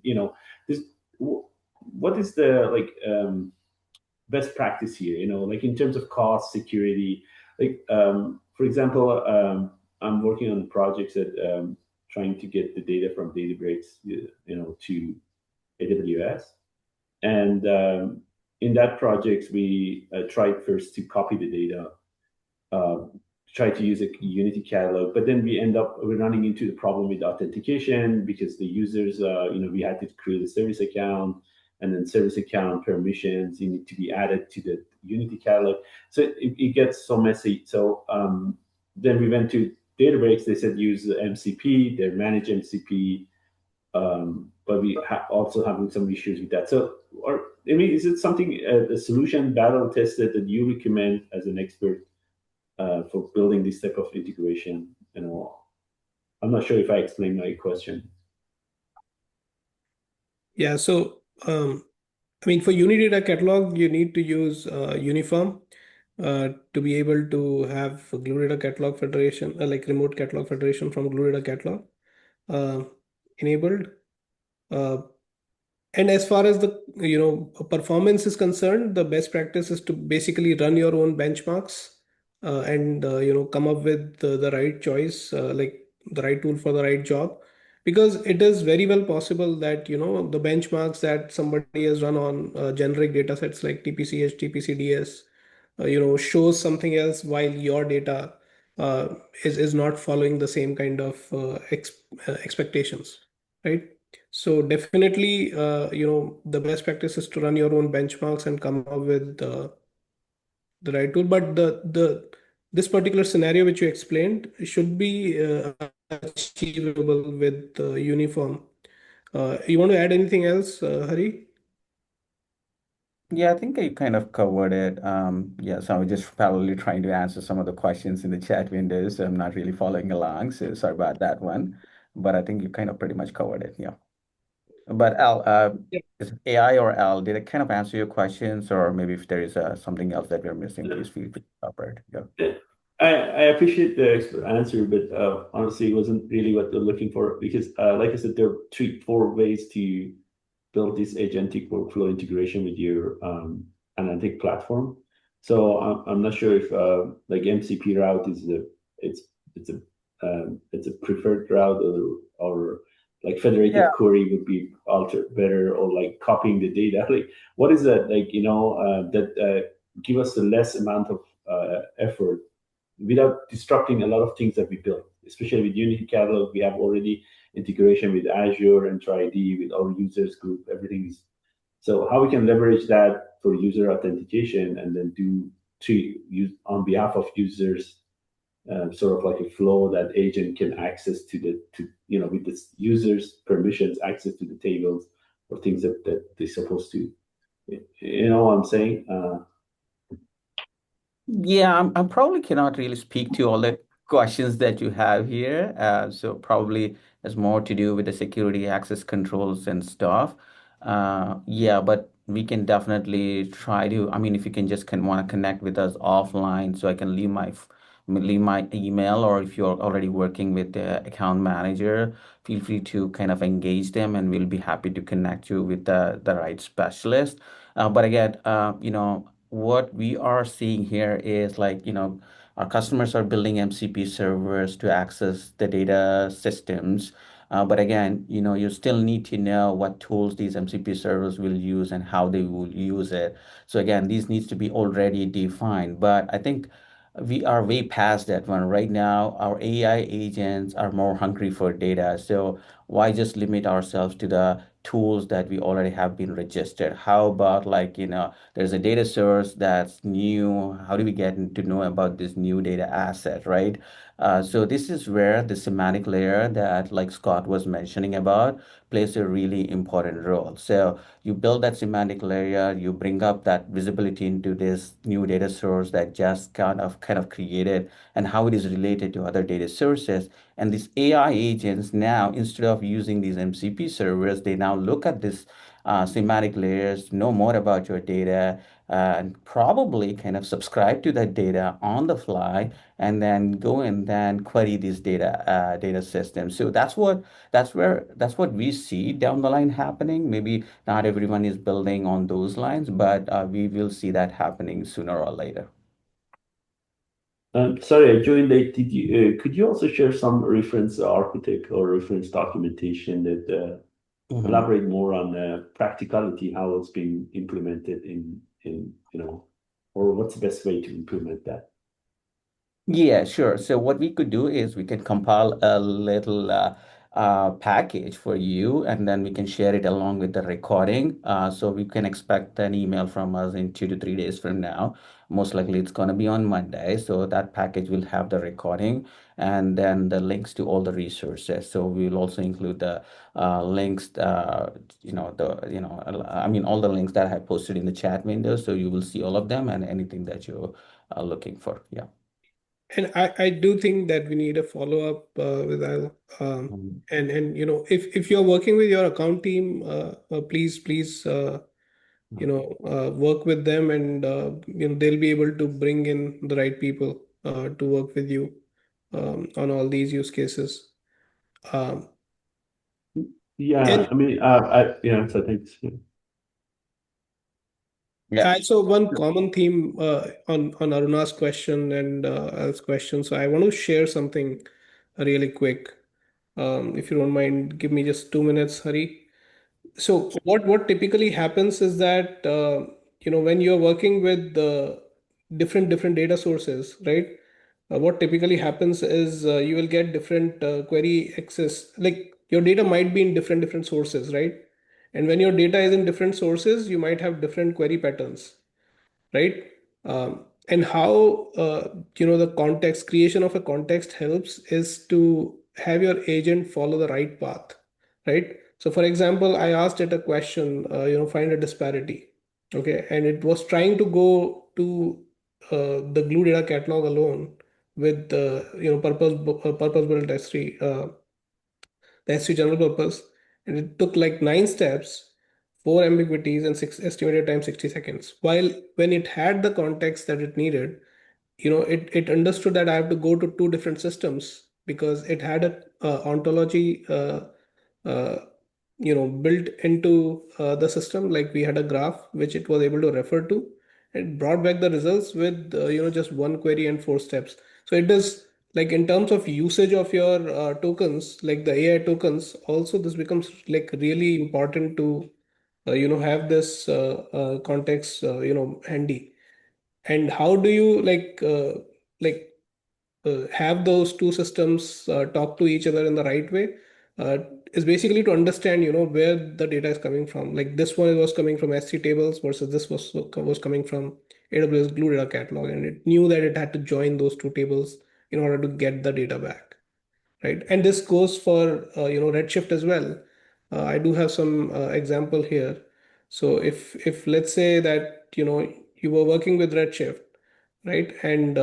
this, what is the best practice here, like in terms of cost, security, like, for example, I'm working on projects that trying to get the data from Databricks, to AWS. And in that project, we tried first to copy the data, uh, try to use a Unity catalog, but then we're running into the problem with authentication because the users, we had to create a service account, and then service account permissions you need to be added to the Unity catalog. So it gets so messy. So then we went to Databricks. They said use the MCP, they manage MCP, but we also having some issues with that. So, is it something, a solution battle tested that you recommend as an expert for building this type of integration? I'm not sure if I explained my question. Yeah, so for Unity Data Catalog, you need to use Uniform to be able to have Glue Data Catalog Federation, like remote catalog federation from Glue Data Catalog enabled. And as far as the performance is concerned, the best practice is to basically run your own benchmarks and come up with the right choice, like the right tool for the right job, because it is very well possible that the benchmarks that somebody has run on generic data sets like TPCH, TPCDS, shows something else, while your data is not following the same kind of expectations, right? So definitely, the best practice is to run your own benchmarks and come up with the right tool. But this particular scenario which you explained should be achievable with Uniform. You want to add anything else, Hari? Yeah, I think you kind of covered it. Yeah, so I was just probably trying to answer some of the questions in the chat window, so I'm not really following along. So sorry about that one. But I think you kind of pretty much covered it. Yeah. But Al, is it AI or Al, did it kind of answer your questions, or maybe if there is something else that we're missing, please feel free to cover it. Yeah. I appreciate the answer, but honestly, it wasn't really what they're looking for because, like I said, there are 4 ways to build this agentic workflow integration with your analytic platform. So I'm not sure if like MCP route is it's a preferred route, or like federated Yeah. query would be altered better, or like copying the data. Like what is that, like that give us the less amount of effort without disrupting a lot of things that we built, especially with Unity Catalog. We have already integration with Azure and TriD with our users group. Everything is so how we can leverage that for user authentication and then do to use on behalf of users, sort of like a flow that agent can access with the users permissions access to the tables or things that they're supposed to. You know what I'm saying? Yeah, I probably cannot really speak to all the questions that you have here. So probably has more to do with the security access controls and stuff. Yeah, but we can definitely try to. I mean, if you can just want to connect with us offline, so I can leave my email, or if you're already working with the account manager, feel free to kind of engage them, and we'll be happy to connect you with the right specialist. But again, what we are seeing here is like, our customers are building MCP servers to access the data systems. But again, you still need to know what tools these MCP servers will use and how they will use it. So again, these needs to be already defined. But I think we are way past that one. Right now, our AI agents are more hungry for data. So why just limit ourselves to the tools that we already have been registered? How about like, there's a data source that's new. How do we get to know about this new data asset, right? So this is where the semantic layer that like Scott was mentioning about plays a really important role. So you build that semantic layer, you bring up that visibility into this new data source that just kind of created and how it is related to other data sources. And these AI agents now, instead of using these MCP servers, they now look at this semantic layers, know more about your data, and probably kind of subscribe to that data on the fly, and then go and then query these data systems. So that's what we see down the line happening. Maybe not everyone is building on those lines, but we will see that happening sooner or later. Sorry, I joined late. Could you also share some reference architect or reference documentation that elaborate more on practicality, how it's being implemented or what's the best way to implement that? Yeah, sure. So what we could do is we can compile a little package for you, and then we can share it along with the recording. So we can expect an email from us in 2 to 3 days from now. Most likely it's going to be on Monday. So that package will have the recording and then the links to all the resources. So we'll also include the links, I mean, all the links that I have posted in the chat window. So you will see all of them and anything that you're looking for. Yeah. And I do think that we need a follow-up with Al. And if you're working with your account team, please work with them, and they'll be able to bring in the right people to work with you on all these use cases. Um, Yeah, and I mean, so thanks. Yeah. Yeah. so one common theme on Aruna's question and Al's question. So I want to share something really quick. If you don't mind, give me just 2 minutes, Hari. So what typically happens is that when you're working with different data sources, right? What typically happens is you will get different query access. Like your data might be in different sources, right? And when your data is in different sources, you might have different query patterns, right? And how the context creation of a context helps is to have your agent follow the right path, right? So for example, I asked it a question, find a disparity, okay, and it was trying to go to the glue data catalog alone with the purpose built S3, the S3 general purpose, and it took like 9 steps, four ambiguities, and six estimated time 60 seconds. While when it had the context that it needed, it understood that I have to go to two different systems because it had a ontology uh, built into the system. Like we had a graph which it was able to refer to. It brought back the results with just one query and 4 steps. So it does, like in terms of usage of your tokens, like the AI tokens, also this becomes like really important to have this context handy. And how do you like have those two systems talk to each other in the right way? uh, is basically to understand where the data is coming from. Like this one was coming from S3 tables versus this was coming from AWS glue data catalog, and it knew that it had to join those two tables in order to get the data back, right? And this goes for Redshift as well. I do have some example here. So if let's say that you were working with Redshift, right, and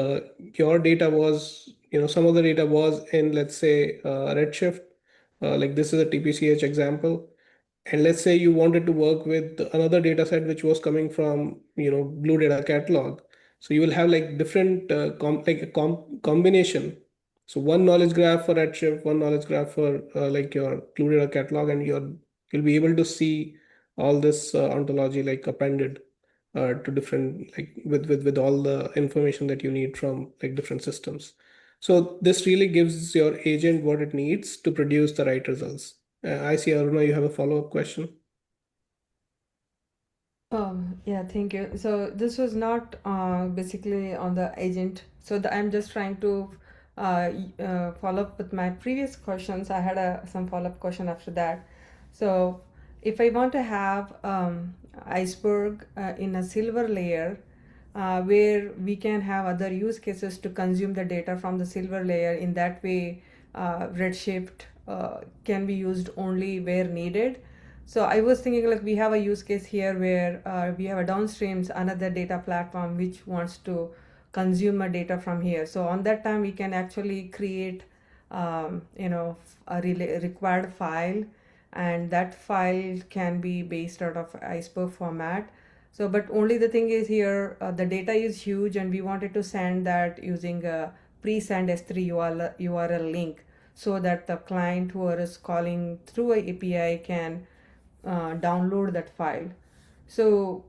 your data was some of the data was in, let's say, Redshift, like this is a TPCH example, and let's say you wanted to work with another data set which was coming from glue data catalog. So you will have like different like a combination. So one knowledge graph for Redshift, one knowledge graph for like your glue data catalog, and you'll be able to see all this ontology like appended to different, like with all the information that you need from like different systems. So this really gives your agent what it needs to produce the right results. I see, Aruna, you have a follow-up question. Yeah, thank you. So this was not basically on the agent. So I'm just trying to follow up with my previous questions. I had some follow-up question after that. So if I want to have Iceberg in a silver layer, where we can have other use cases to consume the data from the silver layer. In that way, Redshift can be used only where needed. So I was thinking like we have a use case here where we have a downstreams, another data platform which wants to consume a data from here. So on that time, we can actually create, a required file, and that file can be based out of Iceberg format. So, but only the thing is here, the data is huge, and we wanted to send that using a pre-send S3 URL link, so that the client who is calling through a API can download that file. So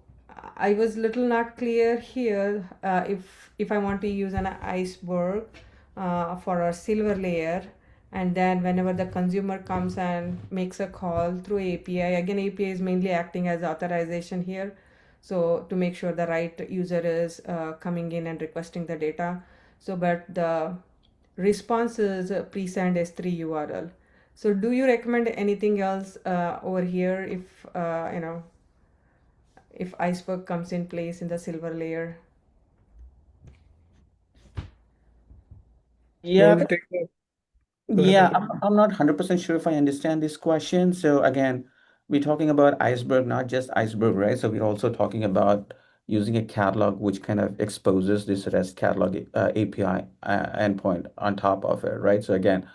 I was little not clear here, if I want to use an iceberg for a silver layer, and then whenever the consumer comes and makes a call through API, again API is mainly acting as authorization here, so to make sure the right user is coming in and requesting the data. So but the response is pre-send S3 URL. So do you recommend anything else over here if if iceberg comes in place in the silver layer? You Yeah, want to take that? Go ahead, yeah, Hari. I'm not 100% sure if I understand this question. So again, we're talking about Iceberg, not just Iceberg, right? So we're also talking about using a catalog which kind of exposes this REST catalog API endpoint on top of it, right? So again,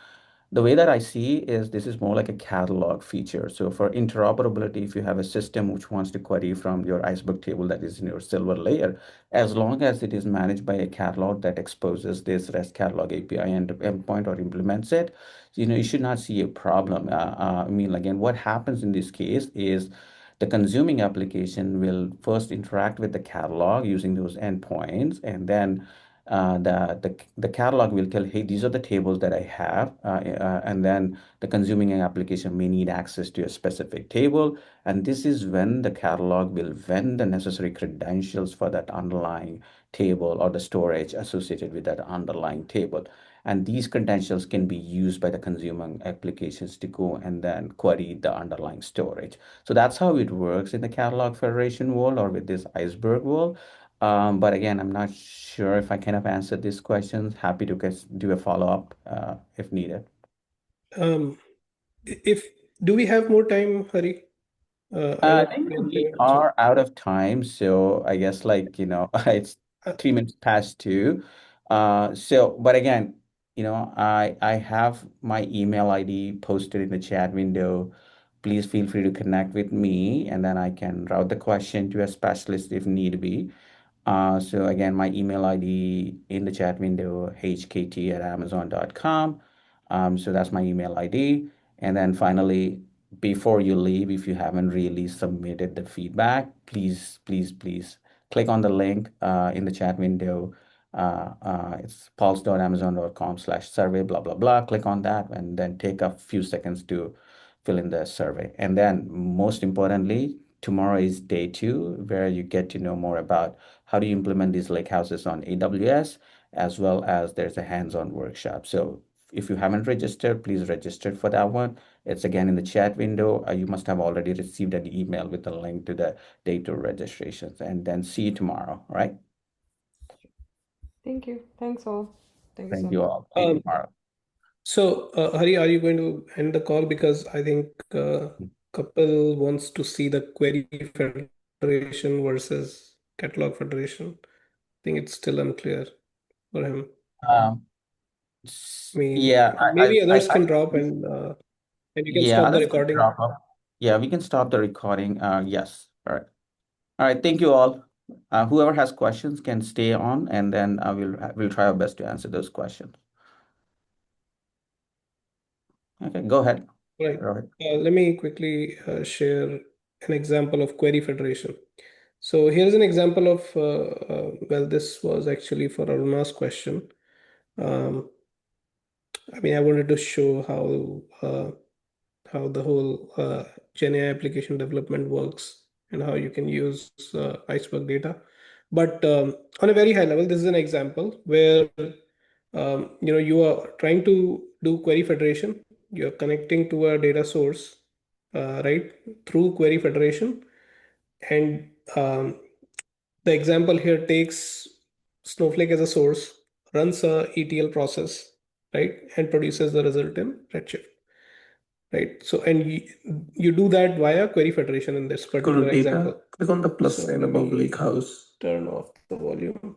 the way that I see is this is more like a catalog feature. So for interoperability, if you have a system which wants to query from your Iceberg table that is in your silver layer, as long as it is managed by a catalog that exposes this REST catalog API endpoint or implements it, you should not see a problem. I mean, again, what happens in this case is the consuming application will first interact with the catalog using those endpoints, and then the catalog will tell, hey, these are the tables that I have, and then the consuming application may need access to a specific table, and this is when the catalog will vend the necessary credentials for that underlying table or the storage associated with that underlying table. And these credentials can be used by the consuming applications to go and then query the underlying storage. So that's how it works in the catalog federation world or with this iceberg world. But again, I'm not sure if I kind of answered these questions. Happy to do a follow-up if needed. Um, if do we have more time, Hari? I I was think we wondering also. are out of time, so I guess it's Uh, 3 minutes past two. But again, I have my email ID posted in the chat window. Please feel free to connect with me, and then I can route the question to a specialist if need be. So again, my email ID in the chat window, hkt@amazon.com. So that's my email ID. And then finally, before you leave, if you haven't really submitted the feedback, please, please, please click on the link in the chat window. It's pulse.amazon.com/survey, blah, blah, blah. Click on that and then take a few seconds to fill in the survey. And then most importantly, tomorrow is day 2, where you get to know more about how do you implement these lake houses on AWS, as well as there's a hands-on workshop. So if you haven't registered, please register for that one. It's again in the chat window. You must have already received an email with a link to the day 2 registrations. And then see you tomorrow, all right? Thank you. Thanks all. Thank you so Thank you much. all. See you tomorrow. So, Hari, are you going to end the call? Because I think Kapil wants to see the query federation versus catalog federation. I think it's still unclear for him. Um, I mean, yeah, maybe others can drop and you can yeah, stop the others can recording. drop off. Yeah, we can stop the recording. Yes. All right. All right. Thank you all. Whoever has questions can stay on, and then we'll try our best to answer those questions. Okay, go ahead, Right. Rohit. Let me quickly share an example of query federation. So here's an example of, well, this was actually for Aruna's question. I mean, I wanted to show how the whole Gen AI application development works and how you can use Iceberg data. But on a very high level, this is an example where you are trying to do query federation. You're connecting to a data source, right, through query federation. And the example here takes Snowflake as a source, runs a ETL process, right, and produces the result in Redshift, right? So, and you do that via query federation in this particular example. Click on the plus sign above Lakehouse. Turn off the volume.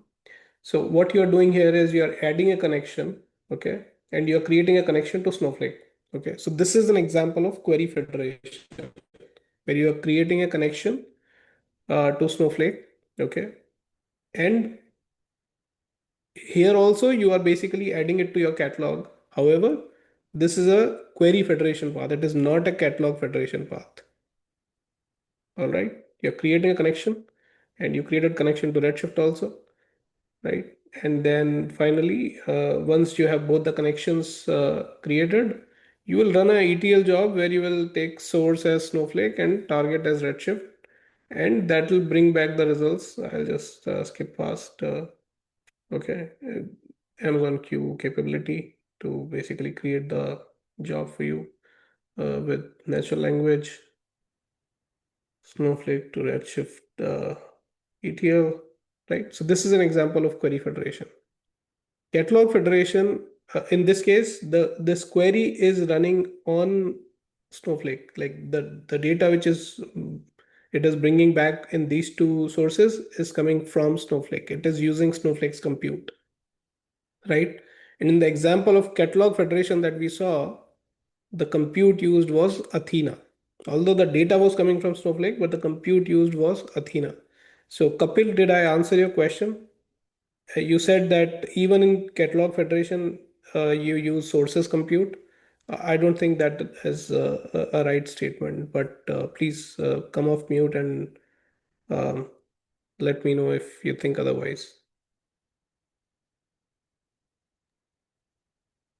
So what you're doing here is you're adding a connection, okay, and you're creating a connection to Snowflake. Okay, so this is an example of query federation where you are creating a connection to Snowflake, okay, and here also you are basically adding it to your catalog. However, this is a query federation path. It is not a catalog federation path. All right, you're creating a connection, and you created connection to Redshift also, right? And then finally, once you have both the connections created, you will run a ETL job where you will take source as Snowflake and target as Redshift, and that will bring back the results. I'll just skip past. Okay, Amazon Q capability to basically create the job for you with natural language, Snowflake to Redshift ETL, right? So this is an example of query federation. Catalog federation, in this case, this query is running on Snowflake, like the data which is it is bringing back in these two sources is coming from Snowflake. It is using Snowflake's compute, right? And in the example of catalog federation that we saw, the compute used was Athena. Although the data was coming from Snowflake, but the compute used was Athena. So Kapil, did I answer your question? You said that even in catalog federation, you use sources compute. I don't think that is a right statement, but please come off mute and um, let me know if you think otherwise.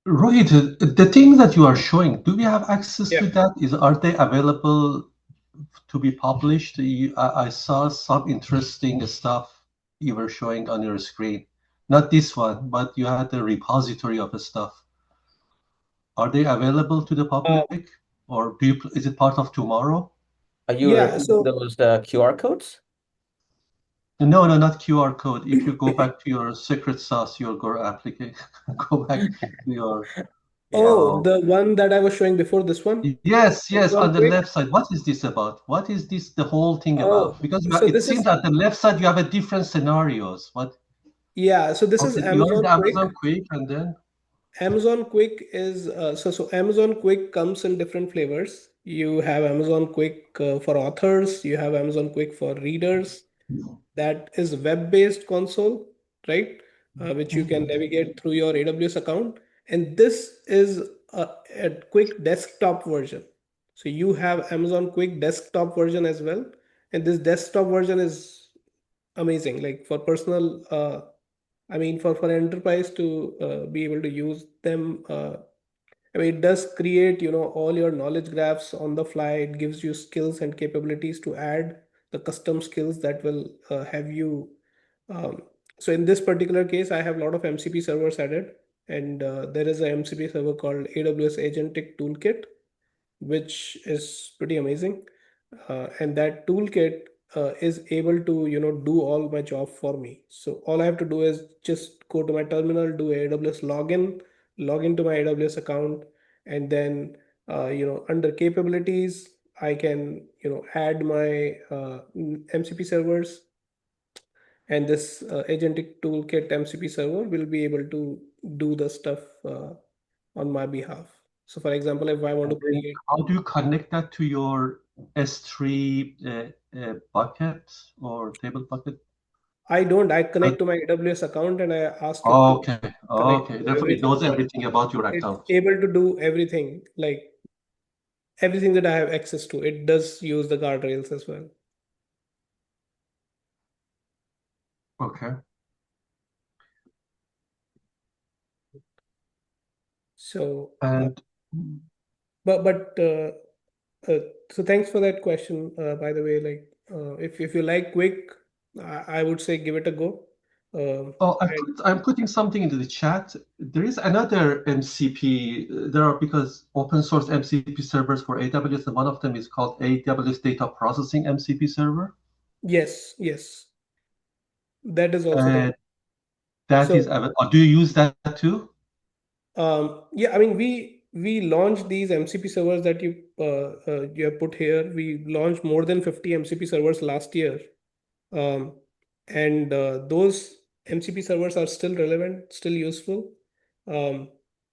Rohit, the things that you are showing, do we have access Yeah. to that? Are they available to be published? I saw some interesting stuff you were showing on your screen. Not this one, but you had a repository of stuff. Are they available to the public, or is it part of tomorrow? Are you Yeah, referring to so those QR codes? No, not QR code. If you go back to your secret sauce, your Go application, go back to your. oh, the one that I was showing before this one, Yes, Amazon on the Quick. left side. What is this about? What is this, the whole thing Oh, about? Because so it this seems is at the left side you have a different scenarios. What? yeah, so this is Okay, you are in Amazon the Quick. Amazon Quick, and then Amazon Quick is so Amazon Quick comes in different flavors. You have Amazon Quick for authors, you have Amazon Quick for readers. That is web-based console, right? Which you can navigate through your AWS account. And this is a quick desktop version. So you have Amazon Quick desktop version as well. And this desktop version is amazing. Like for personal I mean, for enterprise to be able to use them, I mean, it does create, all your knowledge graphs on the fly. It gives you skills and capabilities to add the custom skills that will have you. Um, so in this particular case, I have a lot of MCP servers added, and there is a MCP server called AWS Agentic Toolkit, which is pretty amazing. And that toolkit is able to do all my job for me. So all I have to do is just go to my terminal, do AWS login, log into my AWS account, and then under capabilities I can add my MCP servers, and this agentic toolkit MCP server will be able to do the stuff on my behalf. So for example, if I want to create, how do you connect that to your S3 bucket or table bucket? I don't. I Uh, connect to my AWS account and I ask it to Okay, connect okay. to Therefore, it everything. knows everything about your It's account. able to do everything, like everything that I have access to. It does use the guardrails as well. Okay. So, And but uh, so thanks for that question. By the way, like if you like Quick, I would say give it a go. Oh, And I'm putting something into the chat. There is another MCP. There are because open source MCP servers for AWS, and one of them is called AWS Data Processing MCP server. yes, yes, that is also there. And that is, So do you use that too? yeah, I mean, we launched these MCP servers that you have put here. We launched more than 50 MCP servers last year. Um, and those MCP servers are still relevant, still useful. Um,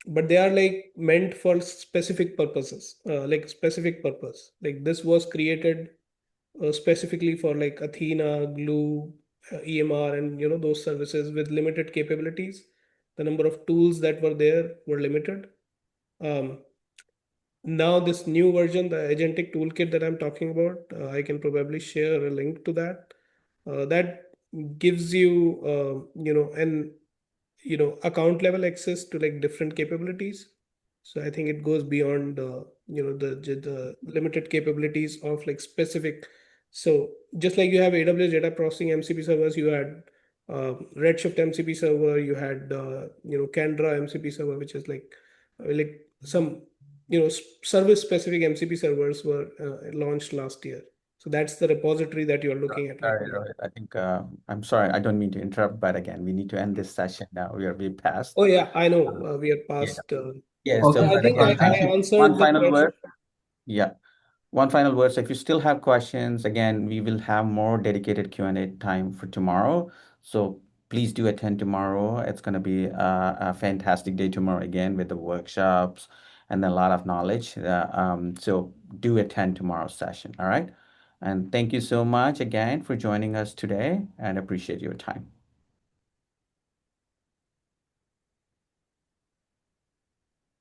but they are like meant for specific purposes, like specific purpose. Like this was created specifically for like Athena, Glue, EMR, and those services with limited capabilities. The number of tools that were there were limited. Um, Now this new version, the agentic toolkit that I'm talking about, I can probably share a link to that. That gives you, an account level access to like different capabilities. So I think it goes beyond the limited capabilities of like specific. So just like you have AWS data processing MCP servers, you had Redshift MCP server, you had Kendra MCP server, which is like some service specific MCP servers were launched last year. So that's the repository that you're looking at right Sorry, now. Rohit. I think I'm sorry. I don't mean to interrupt, but again, we need to end this session now. We past. Oh yeah, I know. Uh, We are yeah, past. yeah. Okay, So, I but think again, I thank you. answered one the final question. word. Yeah. One final word. So if you still have questions, again, we will have more dedicated Q&A time for tomorrow. So please do attend tomorrow. It's going to be a fantastic day tomorrow again with the workshops and a lot of knowledge. So do attend tomorrow's session. All right. And thank you so much again for joining us today and appreciate your time.